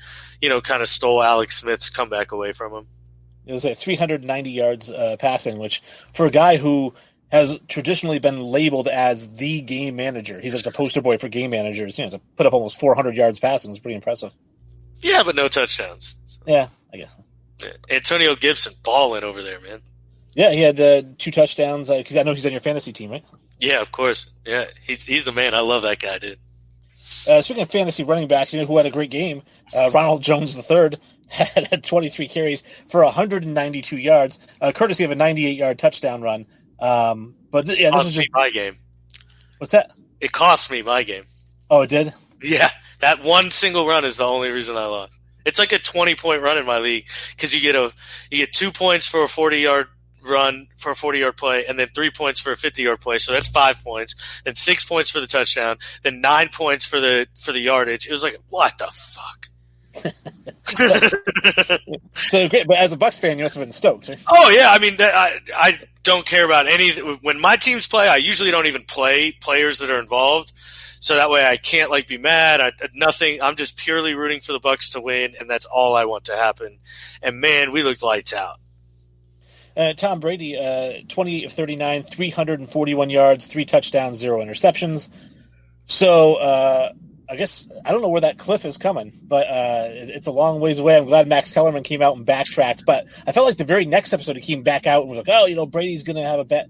Speaker 2: kind of stole Alex Smith's comeback away from him.
Speaker 1: It was 390 yards passing, which for a guy who has traditionally been labeled as the game manager, he's like the poster boy for game managers, to put up almost 400 yards passing is pretty impressive.
Speaker 2: Yeah, but no touchdowns.
Speaker 1: Yeah, I guess.
Speaker 2: Yeah. Antonio Gibson balling over there, man.
Speaker 1: Yeah, he had 2 touchdowns, because I know he's on your fantasy team, right?
Speaker 2: Yeah, of course. Yeah, he's the man. I love that guy, dude.
Speaker 1: Speaking of fantasy running backs, who had a great game, Ronald Jones III had 23 carries for 192 yards, courtesy of a 98-yard touchdown run. This was just
Speaker 2: my game.
Speaker 1: What's that?
Speaker 2: It cost me my game.
Speaker 1: Oh, it did?
Speaker 2: Yeah, that one single run is the only reason I lost. It's like a 20-point run in my league because you get 2 points for a 40-yard run for a 40-yard play, and then 3 points for a 50-yard play. So that's 5 points. Then 6 points for the touchdown. Then 9 points for the yardage. It was like, what the fuck?
Speaker 1: So great, but as a Bucs fan, you must have been stoked. Right?
Speaker 2: Oh yeah, I don't care about any. When my teams play, I usually don't even play players that are involved. So that way I can't be mad. Nothing. I'm just purely rooting for the Bucs to win, and that's all I want to happen. And man, we looked lights out.
Speaker 1: Tom Brady, 28 of 39, 341 yards, 3 touchdowns, 0 interceptions. So I guess I don't know where that cliff is coming, but it's a long ways away. I'm glad Max Kellerman came out and backtracked. But I felt like the very next episode he came back out and was like, Brady's going to have a bet.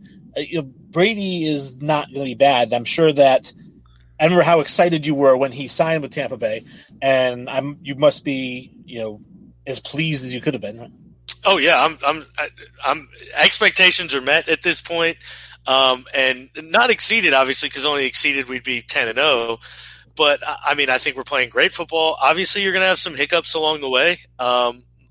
Speaker 1: Brady is not going to be bad. I'm sure that I remember how excited you were when he signed with Tampa Bay, and you must be as pleased as you could have been. Right?
Speaker 2: Oh yeah, I'm expectations are met at this point, and not exceeded obviously because only exceeded we'd be 10-0. But I think we're playing great football. Obviously, you're going to have some hiccups along the way.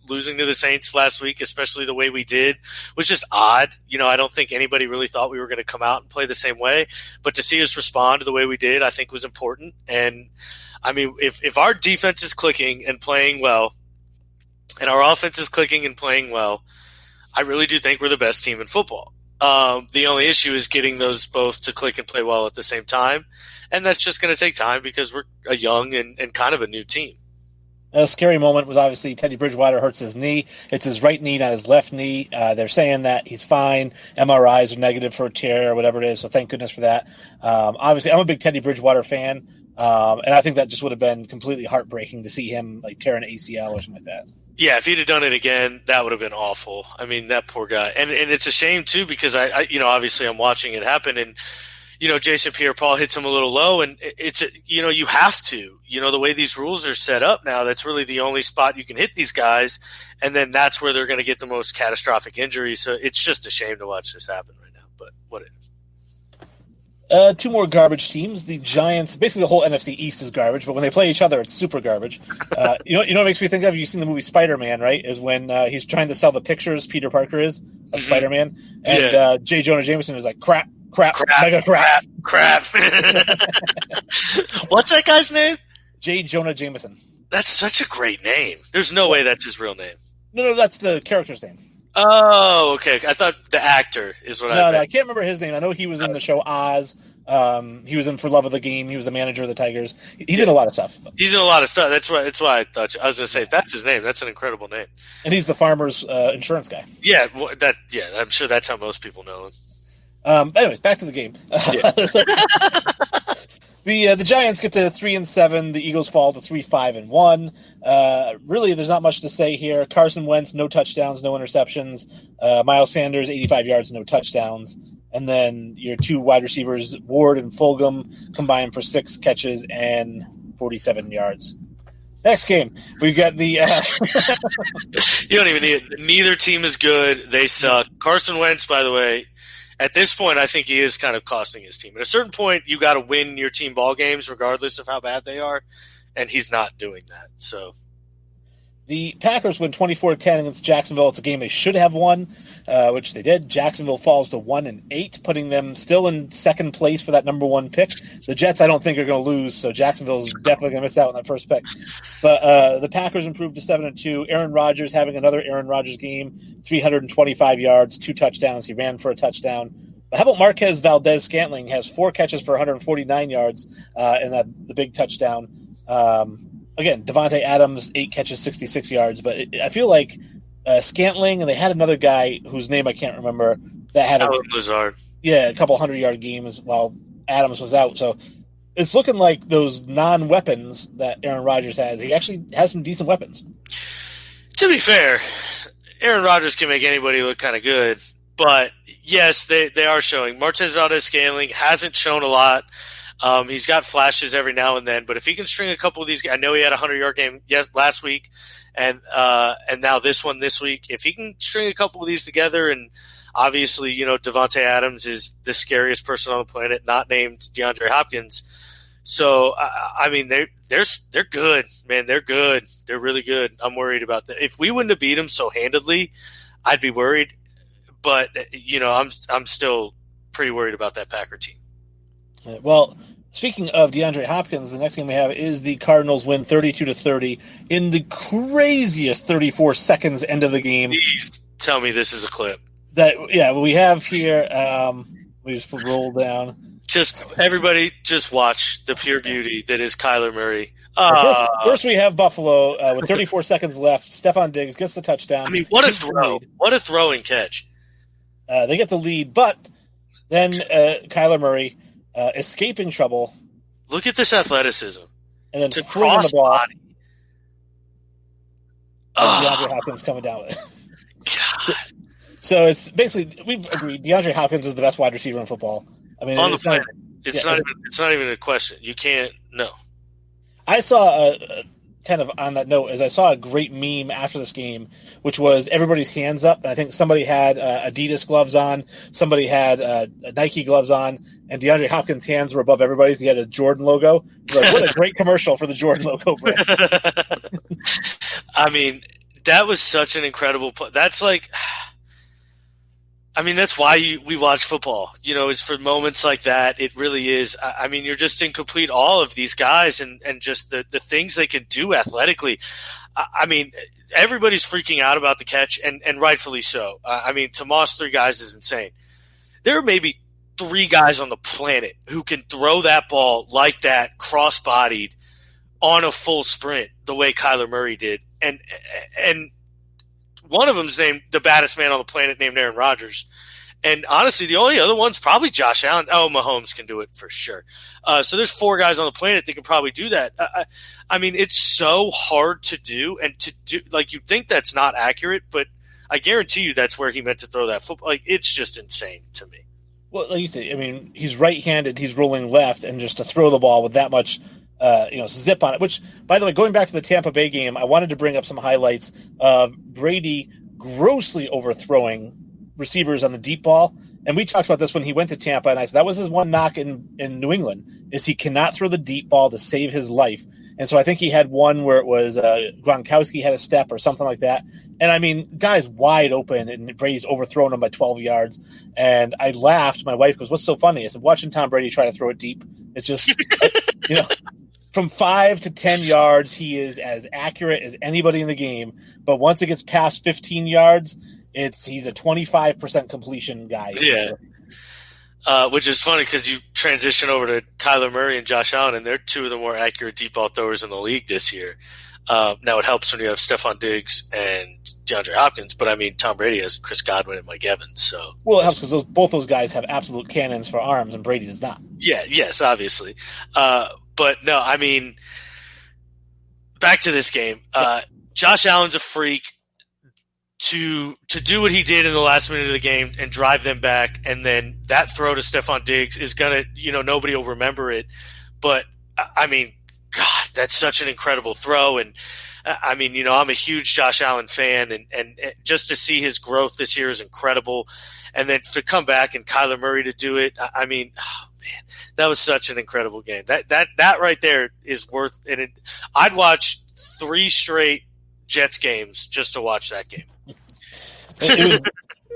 Speaker 2: Losing to the Saints last week, especially the way we did, was just odd. I don't think anybody really thought we were going to come out and play the same way. But to see us respond to the way we did, I think was important. And if our defense is clicking and playing well, and our offense is clicking and playing well, I really do think we're the best team in football. The only issue is getting those both to click and play well at the same time. And that's just going to take time because we're a young and kind of a new team.
Speaker 1: A scary moment was obviously Teddy Bridgewater hurts his knee. It's his right knee, not his left knee. They're saying that he's fine. MRIs are negative for a tear or whatever it is, so thank goodness for that. Obviously, I'm a big Teddy Bridgewater fan, and I think that just would have been completely heartbreaking to see him tear an ACL or something like that.
Speaker 2: Yeah, if he'd have done it again, that would have been awful. That poor guy. And it's a shame, too, because I obviously I'm watching it happen, and Jason Pierre-Paul hits him a little low, and you have to. The way these rules are set up now, that's really the only spot you can hit these guys, and then that's where they're going to get the most catastrophic injury. So it's just a shame to watch this happen right now, but what it is.
Speaker 1: 2 more garbage teams. The Giants, basically the whole NFC East is garbage, but when they play each other, it's super garbage. You know what it makes me think of? You've seen the movie Spider-Man, right? Is when he's trying to sell the pictures, Peter Parker is, of Spider-Man, and J. Jonah Jameson is like, crap, mega crap.
Speaker 2: What's that guy's name?
Speaker 1: J. Jonah Jameson.
Speaker 2: That's such a great name. There's no way that's his real name.
Speaker 1: No, that's the character's name.
Speaker 2: Oh, okay. I thought the actor is what I meant.
Speaker 1: No, I can't remember his name. I know he was in the show Oz. He was in For Love of the Game. He was the manager of the Tigers. He's in a lot of stuff.
Speaker 2: He's in a lot of stuff. That's why I thought I was going to say if that's his name. That's an incredible name.
Speaker 1: And he's the Farmers insurance guy.
Speaker 2: Yeah, I'm sure that's how most people know him.
Speaker 1: Anyways, back to the game. The Giants get to 3-7. The Eagles fall to 3-5-1. Really, there's not much to say here. Carson Wentz, no touchdowns, no interceptions. Miles Sanders, 85 yards, no touchdowns. And then your two wide receivers, Ward and Fulgham, combined for 6 catches and 47 yards. Next game, we've got the.
Speaker 2: You don't even need it. Neither team is good. They suck. Carson Wentz, by the way, at this point, I think he is kind of costing his team. At a certain point, you got to win your team ball games, regardless of how bad they are, and he's not doing that. So,
Speaker 1: the Packers win 24-10 against Jacksonville. It's a game they should have won, which they did. Jacksonville falls to 1-8, putting them still in second place for that number 1 pick. The Jets, I don't think, are going to lose, so Jacksonville's definitely going to miss out on that first pick. But the Packers improved to 7-2. Aaron Rodgers having another Aaron Rodgers game, 325 yards, 2 touchdowns. He ran for a touchdown. But how about Marquez Valdez-Scantling has 4 catches for 149 yards and the big touchdown. Again, Devontae Adams, 8 catches, 66 yards. But I feel like Scantling, and they had another guy whose name I can't remember, that had a couple 100-yard games while Adams was out. So it's looking like those non-weapons that Aaron Rodgers has, he actually has some decent weapons.
Speaker 2: To be fair, Aaron Rodgers can make anybody look kind of good. But, yes, they are showing. Marquez Valdez-Scantling hasn't shown a lot. He's got flashes every now and then, but if he can string a couple of these, I know he had a 100-yard game last week, and now this one this week. If he can string a couple of these together, and obviously, Devontae Adams is the scariest person on the planet, not named DeAndre Hopkins. So I mean, they're good, man. They're good. They're really good. I'm worried about that. If we wouldn't have beat them so handedly, I'd be worried. But I'm still pretty worried about that Packer team.
Speaker 1: Well, speaking of DeAndre Hopkins, the next game we have is the Cardinals win 32-30 in the craziest 34 seconds end of the game.
Speaker 2: Please tell me this is a clip.
Speaker 1: We have here. We just roll down.
Speaker 2: Everybody just watch the pure beauty that is Kyler Murray.
Speaker 1: First we have Buffalo with 34 seconds left. Stephon Diggs gets the touchdown.
Speaker 2: I mean, what a throw. What a throw and catch.
Speaker 1: They get the lead, but then Kyler Murray escaping trouble.
Speaker 2: Look at this athleticism.
Speaker 1: And then
Speaker 2: to
Speaker 1: throwing the ball.
Speaker 2: Body.
Speaker 1: DeAndre Hopkins coming down with it. God. So it's basically, we've agreed, DeAndre Hopkins is the best wide receiver in football. I mean,
Speaker 2: on the planet. It's not even a question. You can't, no.
Speaker 1: I saw kind of on that note, I saw a great meme after this game, which was everybody's hands up. And I think somebody had Adidas gloves on, somebody had Nike gloves on, and DeAndre Hopkins' hands were above everybody's. He had a Jordan logo. Like, what a great commercial for the Jordan logo brand.
Speaker 2: I mean, that was such an incredible – that's like – I mean, that's why we watch football, is for moments like that. It really is. I mean, you're just in complete awe of these guys and just the things they can do athletically. I mean, everybody's freaking out about the catch, and rightfully so. I mean, to moss 3 guys is insane. There are maybe 3 guys on the planet who can throw that ball like that, cross-bodied, on a full sprint, the way Kyler Murray did. And one of them's named the baddest man on the planet, named Aaron Rodgers. And honestly, the only other one's probably Josh Allen. Oh, Mahomes can do it for sure. So there's 4 guys on the planet that can probably do that. I mean, it's so hard to do, and to do, like, you think that's not accurate, but I guarantee you that's where he meant to throw that football. Like, it's just insane to me.
Speaker 1: Well, like you say, I mean, he's right-handed, he's rolling left, and just to throw the ball with that much zip on it, which, by the way, going back to the Tampa Bay game, I wanted to bring up some highlights of Brady grossly overthrowing receivers on the deep ball. And we talked about this when he went to Tampa, and I said that was his one knock in New England, is he cannot throw the deep ball to save his life. And so I think he had one where it was Gronkowski had a step or something like that. And, I mean, guys wide open, and Brady's overthrown him by 12 yards. And I laughed. My wife goes, "What's so funny?" I said, watching Tom Brady try to throw it deep. It's just, from 5 to 10 yards, he is as accurate as anybody in the game. But once it gets past 15 yards, he's a 25% completion guy.
Speaker 2: Yeah. Which is funny because you transition over to Kyler Murray and Josh Allen, and they're two of the more accurate deep ball throwers in the league this year. Now it helps when you have Stephon Diggs and DeAndre Hopkins, but I mean Tom Brady has Chris Godwin and Mike Evans. So
Speaker 1: well, it helps because both those guys have absolute cannons for arms, and Brady does not.
Speaker 2: Yeah, yes, obviously. But no, I mean, back to this game. Josh Allen's a freak. To do what he did in the last minute of the game and drive them back, and then that throw to Stephon Diggs is gonna, nobody will remember it. But I mean, God, that's such an incredible throw. And I mean, I'm a huge Josh Allen fan, and just to see his growth this year is incredible. And then to come back and Kyler Murray to do it, I mean, oh man, that was such an incredible game. That right there is worth it. I'd watch 3 straight Jets games just to watch that game.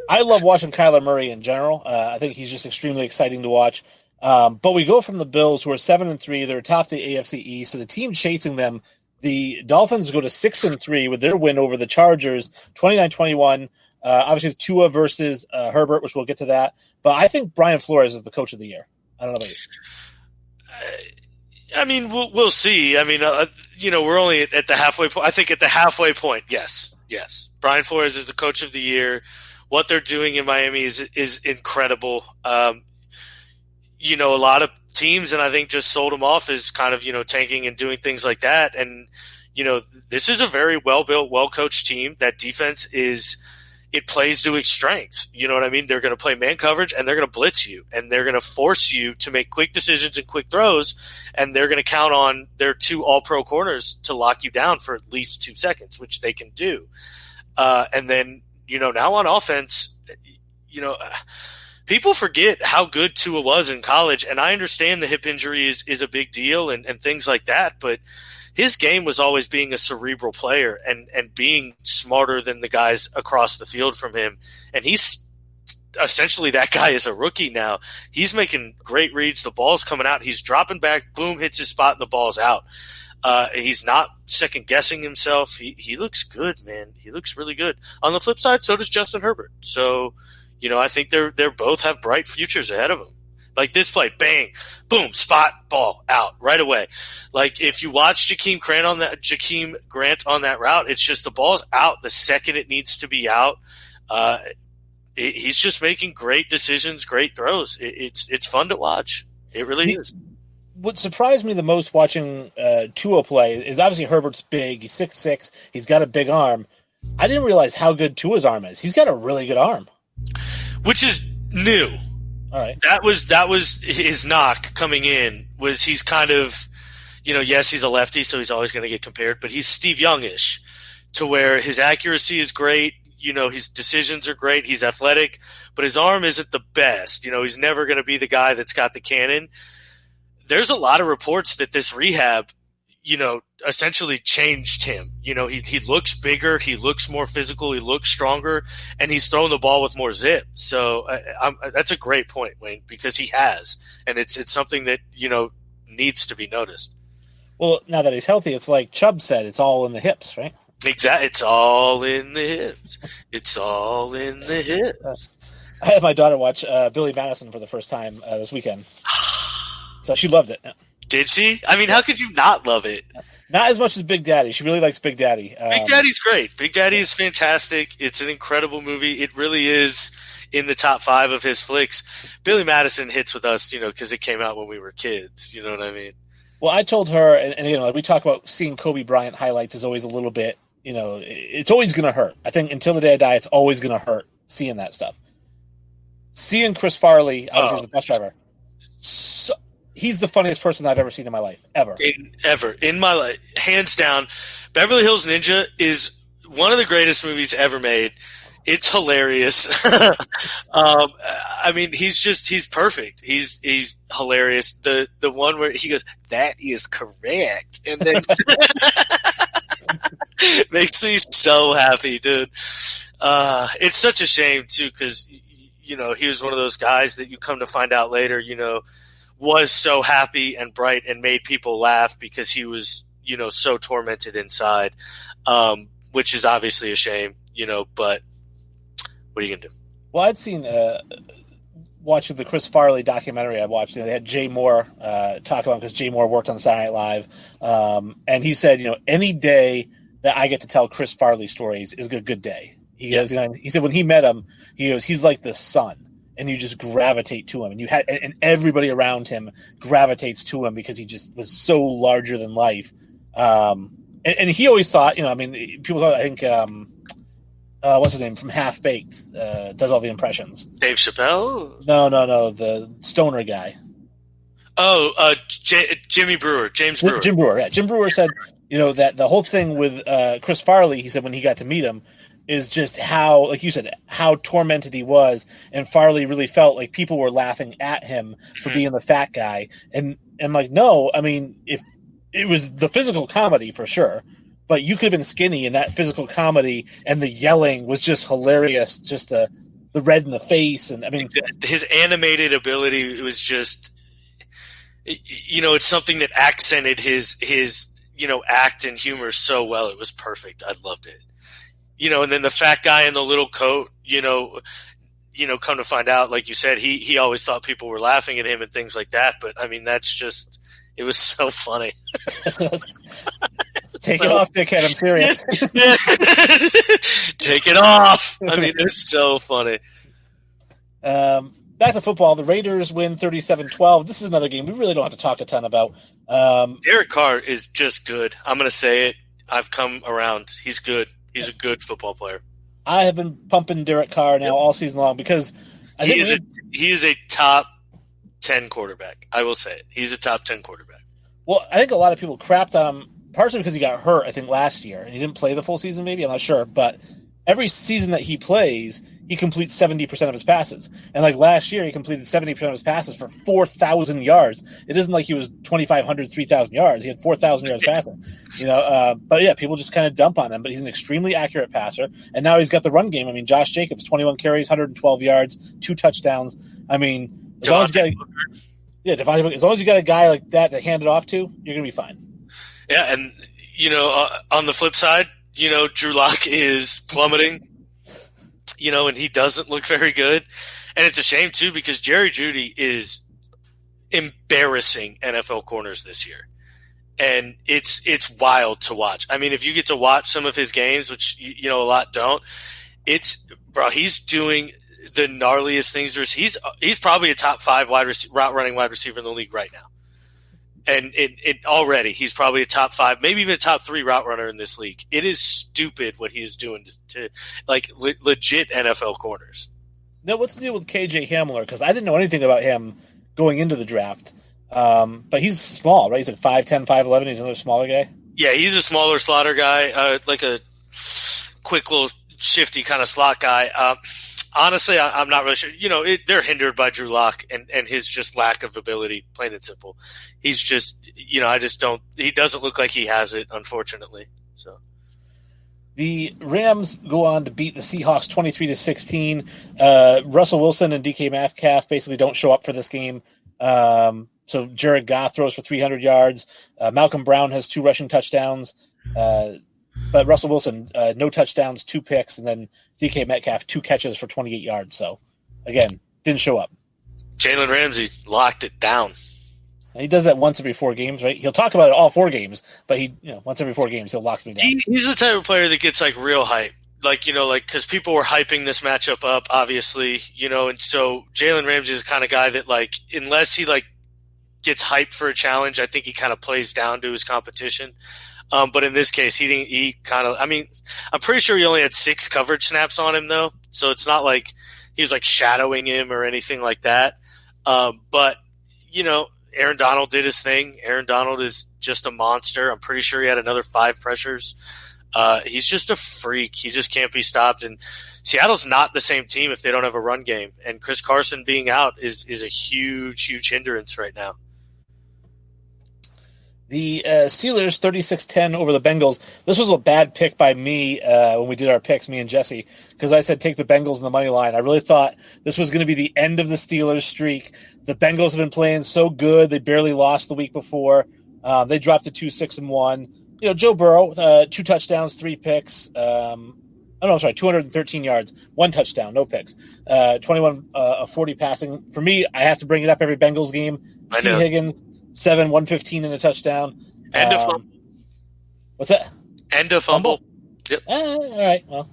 Speaker 1: I love watching Kyler Murray in general. I think he's just extremely exciting to watch. But we go from the Bills, who are 7-3. They're atop the AFC East. So the team chasing them, the Dolphins go to 6-3 with their win over the Chargers, 29-21. Obviously, Tua versus Herbert, which we'll get to that. But I think Brian Flores is the coach of the year. I don't know about you.
Speaker 2: I mean, we'll see. I mean, we're only at the halfway point. I think at the halfway point, yes. Brian Flores is the coach of the year. What they're doing in Miami is incredible. A lot of teams, and I think just sold them off as kind of, tanking and doing things like that. And, this is a very well-built, well-coached team. That defense it plays to its strengths. You know what I mean? They're going to play man coverage, and they're going to blitz you, and they're going to force you to make quick decisions and quick throws, and they're going to count on their 2 all-pro corners to lock you down for at least 2 seconds, which they can do. And then, now on offense, people forget how good Tua was in college, and I understand the hip injury is a big deal and things like that, but his game was always being a cerebral player and being smarter than the guys across the field from him. And he's essentially, that guy is a rookie now. He's making great reads. The ball's coming out. He's dropping back, boom, hits his spot, and the ball's out. He's not second guessing himself. He looks good, man. He looks really good. On the flip side, so does Justin Herbert. So, I think they're both have bright futures ahead of them. Like this play, bang, boom, spot, ball, out right away. Like if you watch Jakeem Grant on that route, it's just the ball's out the second it needs to be out. He's just making great decisions, great throws. It's fun to watch. It really is.
Speaker 1: What surprised me the most watching Tua play is obviously Herbert's big. He's 6'6". He's got a big arm. I didn't realize how good Tua's arm is. He's got a really good arm.
Speaker 2: Which is new.
Speaker 1: All right.
Speaker 2: That was his knock coming in, was he's kind of, yes, he's a lefty, so he's always going to get compared, but he's Steve Young-ish, to where his accuracy is great, his decisions are great, he's athletic, but his arm isn't the best. He's never going to be the guy that's got the cannon. There's a lot of reports that this rehab, essentially changed him. He looks bigger, he looks more physical, he looks stronger, and he's throwing the ball with more zip. So that's a great point, Wayne, because he has, and it's something that needs to be noticed.
Speaker 1: Well, now that he's healthy, it's like Chubb said, it's all in the hips, right?
Speaker 2: Exactly, it's all in the hips. It's all in the hips.
Speaker 1: I had my daughter watch Billy Madison for the first time this weekend, so she loved it.
Speaker 2: Did she? I mean, how could you not love it?
Speaker 1: Not as much as Big Daddy. She really likes Big Daddy.
Speaker 2: Big Daddy's great. Big Daddy is fantastic. It's an incredible movie. It really is in the top 5 of his flicks. Billy Madison hits with us, because it came out when we were kids. You know what I mean?
Speaker 1: Well, I told her, and we talk about seeing Kobe Bryant highlights is always a little bit, it's always going to hurt. I think until the day I die, it's always going to hurt seeing that stuff. Seeing Chris Farley, obviously, as the bus driver, he's the funniest person I've ever seen in my life, ever.
Speaker 2: In my life, hands down. Beverly Hills Ninja is one of the greatest movies ever made. It's hilarious. I mean, he's perfect. He's hilarious. The one where he goes, "That is correct," and then makes me so happy, dude. It's such a shame too, because he was one of those guys that you come to find out later, was so happy and bright and made people laugh because he was, so tormented inside, which is obviously a shame, but what are you gonna do?
Speaker 1: Well, I'd seen watching the Chris Farley documentary. I watched. They had Jay Moore talk about, because Jay Moore worked on Saturday Night Live, and he said, any day that I get to tell Chris Farley stories is a good day. He goes, he said when he met him, he's like the sun, and you just gravitate to him, and everybody around him gravitates to him because he just was so larger than life. And he always thought, people thought, I think, what's his name from Half Baked does all the impressions.
Speaker 2: Dave Chappelle?
Speaker 1: No, the stoner guy.
Speaker 2: Oh, Jimmy Brewer, James Brewer.
Speaker 1: Jim Brewer, yeah. Jim Brewer said, that the whole thing with Chris Farley, he said when he got to meet him, is just how, like you said, how tormented he was, and Farley really felt like people were laughing at him for being the fat guy, and like, no, I mean, if it was the physical comedy for sure, but you could have been skinny, and that physical comedy and the yelling was just hilarious, just the red in the face, and I mean,
Speaker 2: his animated ability was just, it's something that accented his act and humor so well. It was perfect. I loved it. And then the fat guy in the little coat, come to find out, like you said, he always thought people were laughing at him and things like that. But I mean, that's just, it was so funny.
Speaker 1: Take it off, dickhead. I'm serious.
Speaker 2: Take it off. I mean, it's so funny.
Speaker 1: Back to football. The Raiders win 37-12. This is another game we really don't have to talk a ton about.
Speaker 2: Derek Carr is just good. I'm going to say it. I've come around. He's good. He's a good football player.
Speaker 1: I have been pumping Derek Carr now all season long because
Speaker 2: he is a top 10 quarterback. I will say it. He's a top 10 quarterback.
Speaker 1: Well, I think a lot of people crapped on him, partially because he got hurt, I think, last year, and he didn't play the full season maybe. I'm not sure. But every season that he plays, he completes 70% of his passes. And like last year, he completed 70% of his passes for 4,000 yards. It isn't like he was 2,500, 3,000 yards. He had 4,000 yards passing. But yeah, people just kind of dump on him. But he's an extremely accurate passer. And now he's got the run game. I mean, Josh Jacobs, 21 carries, 112 yards, 2 touchdowns. I mean, as long as you got a guy like that to hand it off to, you're going to be fine.
Speaker 2: Yeah, and, on the flip side, Drew Lock is plummeting. And he doesn't look very good. And it's a shame, too, because Jerry Jeudy is embarrassing NFL corners this year. And it's wild to watch. I mean, if you get to watch some of his games, which, a lot don't, he's doing the gnarliest things. He's probably a top 5 route running wide receiver in the league right now. And already he's probably a top 5, maybe even a top 3 route runner in this league. It is stupid what he is doing to legit NFL corners.
Speaker 1: Now, what's the deal with KJ Hamler? Because I didn't know anything about him going into the draft. But he's small, right? He's like 5'10", 5'11". He's another smaller guy.
Speaker 2: Yeah, he's a smaller slaughter guy, like a quick little shifty kind of slot guy. Honestly, I'm not really sure. They're hindered by Drew Lock and his just lack of ability, plain and simple. He's just, he doesn't look like he has it, unfortunately. So
Speaker 1: the Rams go on to beat the Seahawks 23-16. Russell Wilson and DK Metcalf basically don't show up for this game. So Jared Goff throws for 300 yards. Malcolm Brown has 2 rushing touchdowns. But Russell Wilson, no touchdowns, 2 picks, and then DK Metcalf, 2 catches for 28 yards. So, again, didn't show up.
Speaker 2: Jalen Ramsey locked it down.
Speaker 1: He does that once every 4 games, right? He'll talk about it all 4 games, but once every 4 games, he'll lock me down.
Speaker 2: He's the type of player that gets, real hype. Because people were hyping this matchup up, obviously, and so Jalen Ramsey is the kind of guy that, unless he, gets hyped for a challenge, I think he kind of plays down to his competition. But in this case, I'm pretty sure he only had 6 coverage snaps on him, though. So it's not like he was, shadowing him or anything like that. But, Aaron Donald did his thing. Aaron Donald is just a monster. I'm pretty sure he had another 5 pressures. He's just a freak. He just can't be stopped. And Seattle's not the same team if they don't have a run game. And Chris Carson being out is a huge, huge hindrance right now.
Speaker 1: The Steelers 36-10 over the Bengals. This was a bad pick by me when we did our picks, me and Jesse, because I said take the Bengals in the money line. I really thought this was going to be the end of the Steelers streak. The Bengals have been playing so good. They barely lost the week before. They dropped to 2-6-1. Joe Burrow, 2 touchdowns, 3 picks. Oh, no, sorry, 213 yards, 1 touchdown, no picks. 21 of 40 passing. For me, I have to bring it up every Bengals game.
Speaker 2: I
Speaker 1: T.
Speaker 2: know.
Speaker 1: Higgins, 115 and a touchdown.
Speaker 2: And a fumble.
Speaker 1: What's that?
Speaker 2: And a fumble. Yep.
Speaker 1: All right, well,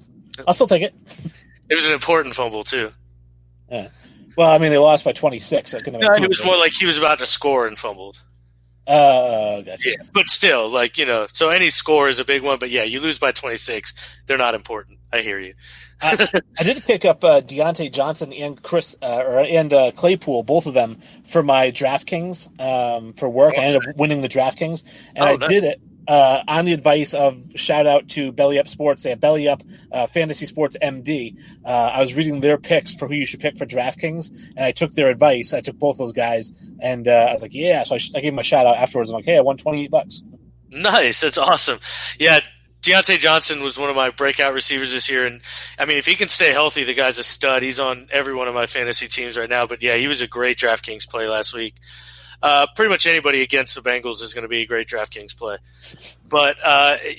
Speaker 1: I'll still take it.
Speaker 2: It was an important fumble, too.
Speaker 1: Well, I mean, they lost by 26. So
Speaker 2: It was more like he was about to score and fumbled.
Speaker 1: Gotcha.
Speaker 2: Yeah, but still, like, so any score is a big one. But yeah, you lose by 26. They're not important. I hear you.
Speaker 1: I did pick up Deontay Johnson and Claypool, both of them, for my DraftKings for work. I ended up winning the DraftKings, and did it on the advice of shout out to Belly Up Sports. They have Belly Up Fantasy Sports MD. I was reading their picks for who you should pick for DraftKings, and I took their advice. I took both those guys, and I was like, yeah. So I gave them a shout out afterwards. I'm like, hey, I won $28.
Speaker 2: Nice, that's awesome. Yeah, Deontay Johnson was one of my breakout receivers this year, and I mean, if he can stay healthy, the guy's a stud. He's on every one of my fantasy teams right now. But yeah, he was a great DraftKings play last week. Pretty much anybody against the Bengals is going to be a great DraftKings play. But,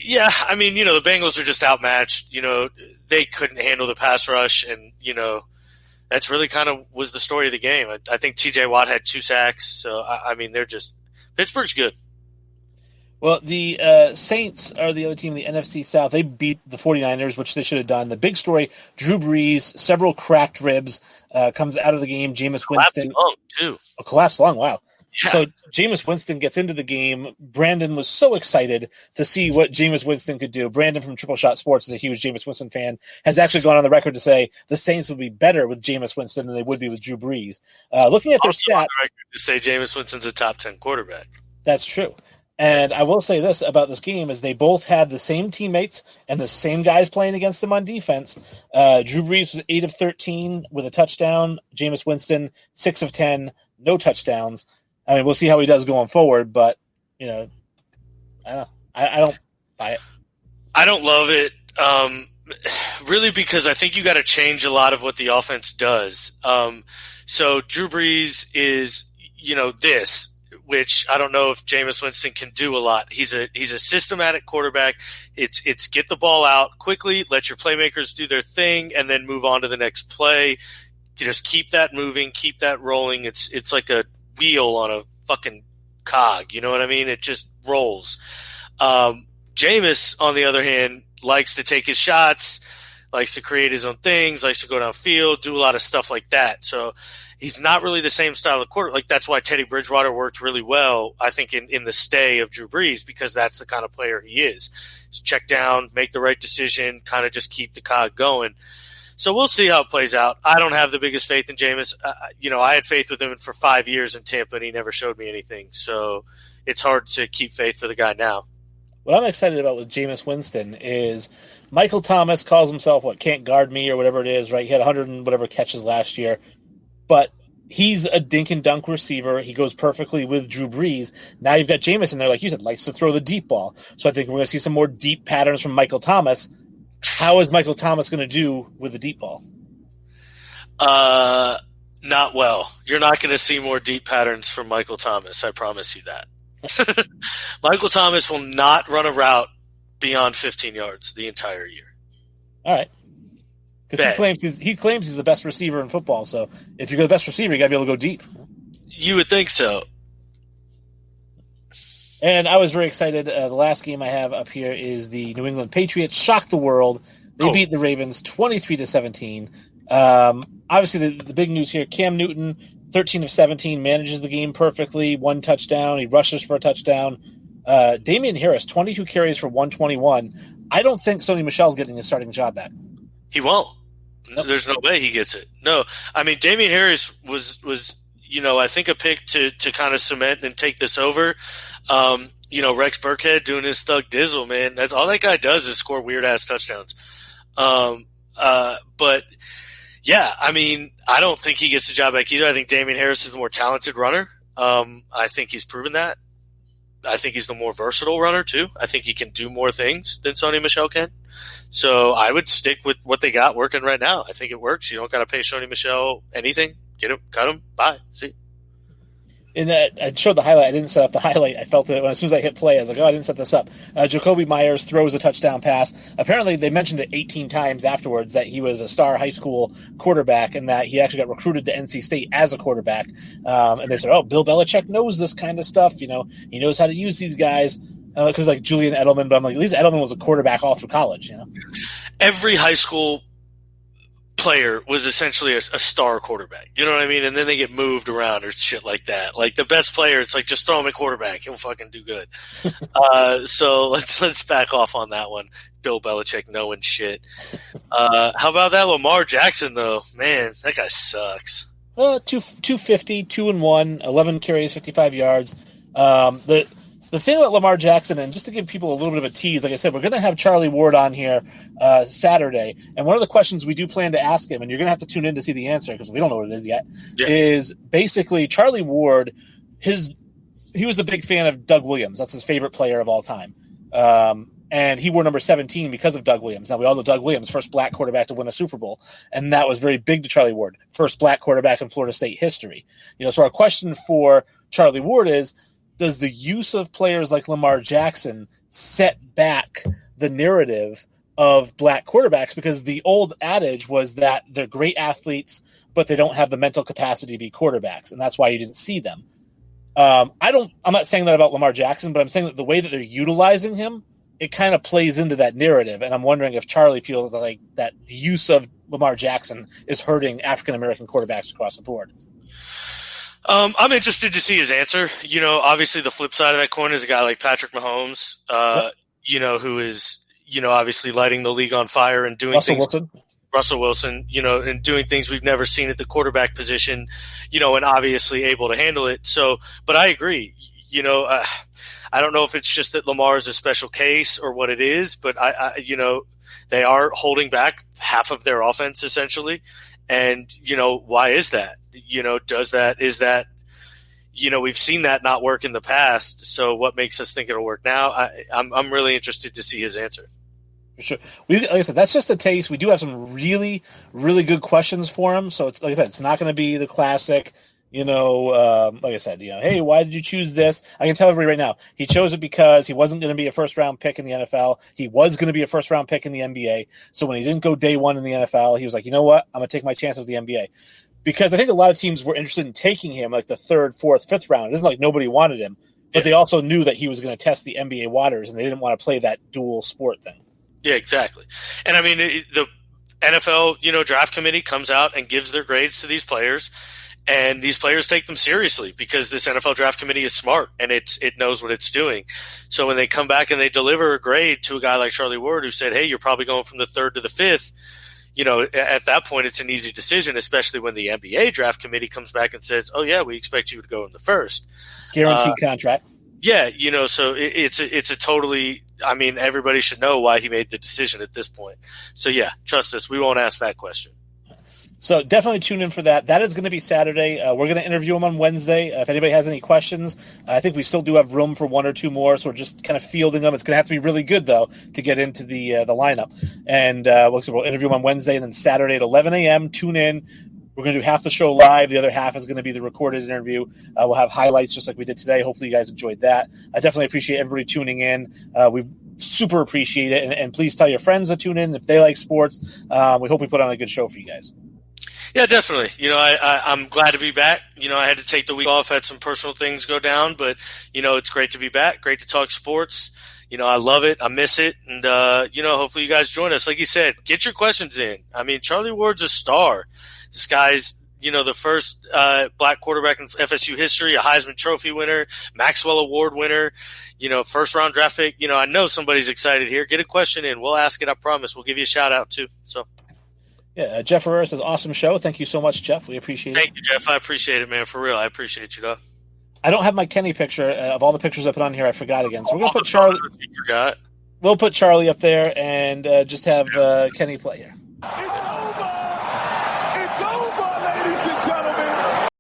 Speaker 2: yeah, I mean, the Bengals are just outmatched. They couldn't handle the pass rush, and, that's really kind of was the story of the game. I think T.J. Watt had 2 sacks. So, I mean, Pittsburgh's good.
Speaker 1: Well, the Saints are the other team in the NFC South. They beat the 49ers, which they should have done. The big story, Drew Brees, several cracked ribs, comes out of the game. Jameis Winston.
Speaker 2: Lung, too.
Speaker 1: A collapsed lung, wow.
Speaker 2: Yeah.
Speaker 1: So Jameis Winston gets into the game. Brandon was so excited to see what Jameis Winston could do. Brandon from Triple Shot Sports is a huge Jameis Winston fan, has actually gone on the record to say the Saints would be better with Jameis Winston than they would be with Drew Brees. Looking at their
Speaker 2: Also
Speaker 1: stats,
Speaker 2: on the record to say Jameis Winston's a top 10 quarterback.
Speaker 1: That's true. And I will say this about this game is they both had the same teammates and the same guys playing against them on defense. Drew Brees was 8 of 13 with a touchdown. Jameis Winston, 6 of 10, no touchdowns. I mean, we'll see how he does going forward, but, I don't know. I don't buy it.
Speaker 2: I don't love it, really, because I think you got to change a lot of what the offense does. So Drew Brees is, this, which I don't know if Jameis Winston can do a lot. He's a systematic quarterback. It's get the ball out quickly, let your playmakers do their thing, and then move on to the next play. You just keep that moving, keep that rolling. It's like a wheel on a fucking cog. You know what I mean? It just rolls. Jameis, on the other hand, likes to take his shots, likes to create his own things, likes to go downfield, do a lot of stuff like that. So he's not really the same style of quarterback. Like, that's why Teddy Bridgewater worked really well, I think, in the stay of Drew Brees, because that's the kind of player he is. Just check down, make the right decision, kind of just keep the cog going. So we'll see how it plays out. I don't have the biggest faith in Jameis. I had faith with him for 5 years in Tampa, and he never showed me anything. So it's hard to keep faith for the guy now.
Speaker 1: What I'm excited about with Jameis Winston is Michael Thomas calls himself, can't guard me or whatever it is, right? He had 100 and whatever catches last year. But he's a dink and dunk receiver. He goes perfectly with Drew Brees. Now you've got Jameis in there, like you said, likes to throw the deep ball. So I think we're going to see some more deep patterns from Michael Thomas. How is Michael Thomas going to do with the deep ball?
Speaker 2: Not well. You're not going to see more deep patterns from Michael Thomas. I promise you that. Michael Thomas will not run a route beyond 15 yards the entire year.
Speaker 1: All right. Because he claims he's the best receiver in football. So if you're the best receiver, you got to be able to go deep.
Speaker 2: You would think so.
Speaker 1: And I was very excited. The last game I have up here is the New England Patriots shocked the world. They beat the Ravens 23-17. Obviously, the big news here, Cam Newton, 13 of 17, manages the game perfectly, 1 touchdown. He rushes for a touchdown. Damian Harris, 22 carries for 121. I don't think Sony Michel's getting his starting job back.
Speaker 2: He won't.
Speaker 1: Nope.
Speaker 2: There's no way he gets it. No. I mean, Damian Harris was I think a pick to kind of cement and take this over. Rex Burkhead doing his thug dizzle, man. That's all that guy does is score weird ass touchdowns. But yeah, I mean, I don't think he gets the job back either. I think Damian Harris is the more talented runner. I think he's proven that. I think he's the more versatile runner too. I think he can do more things than Sony Michel can. So I would stick with what they got working right now. I think it works. You don't got to pay Sony Michel anything. Get him, cut him, bye. See.
Speaker 1: I showed the highlight. I didn't set up the highlight. I felt it as soon as I hit play. I was like, oh, I didn't set this up. Jacoby Myers throws a touchdown pass. Apparently, they mentioned it 18 times afterwards that he was a star high school quarterback and that he actually got recruited to NC State as a quarterback. And they said, oh, Bill Belichick knows this kind of stuff. He knows how to use these guys. Because like Julian Edelman, but I'm like, at least Edelman was a quarterback all through college.
Speaker 2: Every high school player was essentially a star quarterback. You know what I mean? And then they get moved around or shit like that. Like the best player, it's like just throw him at quarterback. He'll fucking do good. So let's back off on that one. Bill Belichick knowing shit. How about that Lamar Jackson though? Man, that guy sucks.
Speaker 1: 250, 2-1, 11 carries, 55 yards. The thing about Lamar Jackson, and just to give people a little bit of a tease, like I said, we're going to have Charlie Ward on here Saturday. And one of the questions we do plan to ask him, and you're going to have to tune in to see the answer because we don't know what it is yet, is basically Charlie Ward, he was a big fan of Doug Williams. That's his favorite player of all time. And he wore number 17 because of Doug Williams. Now, we all know Doug Williams, first black quarterback to win a Super Bowl. And that was very big to Charlie Ward, first black quarterback in Florida State history. So our question for Charlie Ward is, does the use of players like Lamar Jackson set back the narrative of black quarterbacks? Because the old adage was that they're great athletes, but they don't have the mental capacity to be quarterbacks, and that's why you didn't see them. I'm not saying that about Lamar Jackson, but I'm saying that the way that they're utilizing him, it kind of plays into that narrative, and I'm wondering if Charlie feels like that the use of Lamar Jackson is hurting African-American quarterbacks across the board.
Speaker 2: I'm interested to see his answer. Obviously the flip side of that coin is a guy like Patrick Mahomes, who is, obviously lighting the league on fire and doing Russell Wilson, and doing things we've never seen at the quarterback position, and obviously able to handle it. So, but I agree, I don't know if it's just that Lamar is a special case or what it is, but they are holding back half of their offense essentially. And, why is that? Is that, we've seen that not work in the past. So what makes us think it'll work now? I'm really interested to see his answer.
Speaker 1: For sure. Like I said, that's just a taste. We do have some really, really good questions for him. So it's, like I said, it's not going to be the classic, like I said, hey, why did you choose this? I can tell everybody right now, he chose it because he wasn't going to be a first-round pick in the NFL. He was going to be a first-round pick in the NBA. So when he didn't go day one in the NFL, he was like, you know what? I'm going to take my chances with the NBA. Because I think a lot of teams were interested in taking him like the third, fourth, fifth round. It isn't like nobody wanted him, but they also knew that he was going to test the NBA waters, and they didn't want to play that dual sport thing.
Speaker 2: Yeah, exactly. And I mean, the NFL, draft committee comes out and gives their grades to these players. And these players take them seriously because this NFL draft committee is smart and it knows what it's doing. So when they come back and they deliver a grade to a guy like Charlie Ward who said, hey, you're probably going from the third to the fifth, at that point it's an easy decision, especially when the NBA draft committee comes back and says, oh, yeah, we expect you to go in the first.
Speaker 1: Guaranteed contract.
Speaker 2: Yeah, so it's a totally – I mean, everybody should know why he made the decision at this point. So, yeah, trust us, we won't ask that question.
Speaker 1: So definitely tune in for that. That is going to be Saturday. We're going to interview him on Wednesday. If anybody has any questions, I think we still do have room for one or two more, so we're just kind of fielding them. It's going to have to be really good, though, to get into the lineup. And we'll interview him on Wednesday, and then Saturday at 11 a.m., tune in. We're going to do half the show live. The other half is going to be the recorded interview. We'll have highlights just like we did today. Hopefully you guys enjoyed that. I definitely appreciate everybody tuning in. We super appreciate it. And please tell your friends to tune in if they like sports. We hope we put on a good show for you guys.
Speaker 2: Yeah, definitely. I'm glad to be back. I had to take the week off, had some personal things go down, but, it's great to be back. Great to talk sports. I love it. I miss it. And, hopefully you guys join us. Like you said, get your questions in. I mean, Charlie Ward's a star. This guy's, the first black quarterback in FSU history, a Heisman Trophy winner, Maxwell Award winner, first round draft pick. I know somebody's excited here. Get a question in. We'll ask it. I promise. We'll give you a shout out too. So.
Speaker 1: Yeah, Jeff Herrera says, awesome show. Thank you so much, Jeff. We appreciate it.
Speaker 2: Thank you, Jeff. I appreciate it, man. For real. I appreciate you, though.
Speaker 1: I don't have my Kenny picture. Of all the pictures I put on here, I forgot again. So we're going to put Charlie.
Speaker 2: You forgot.
Speaker 1: We'll put Charlie up there and just have Kenny play here.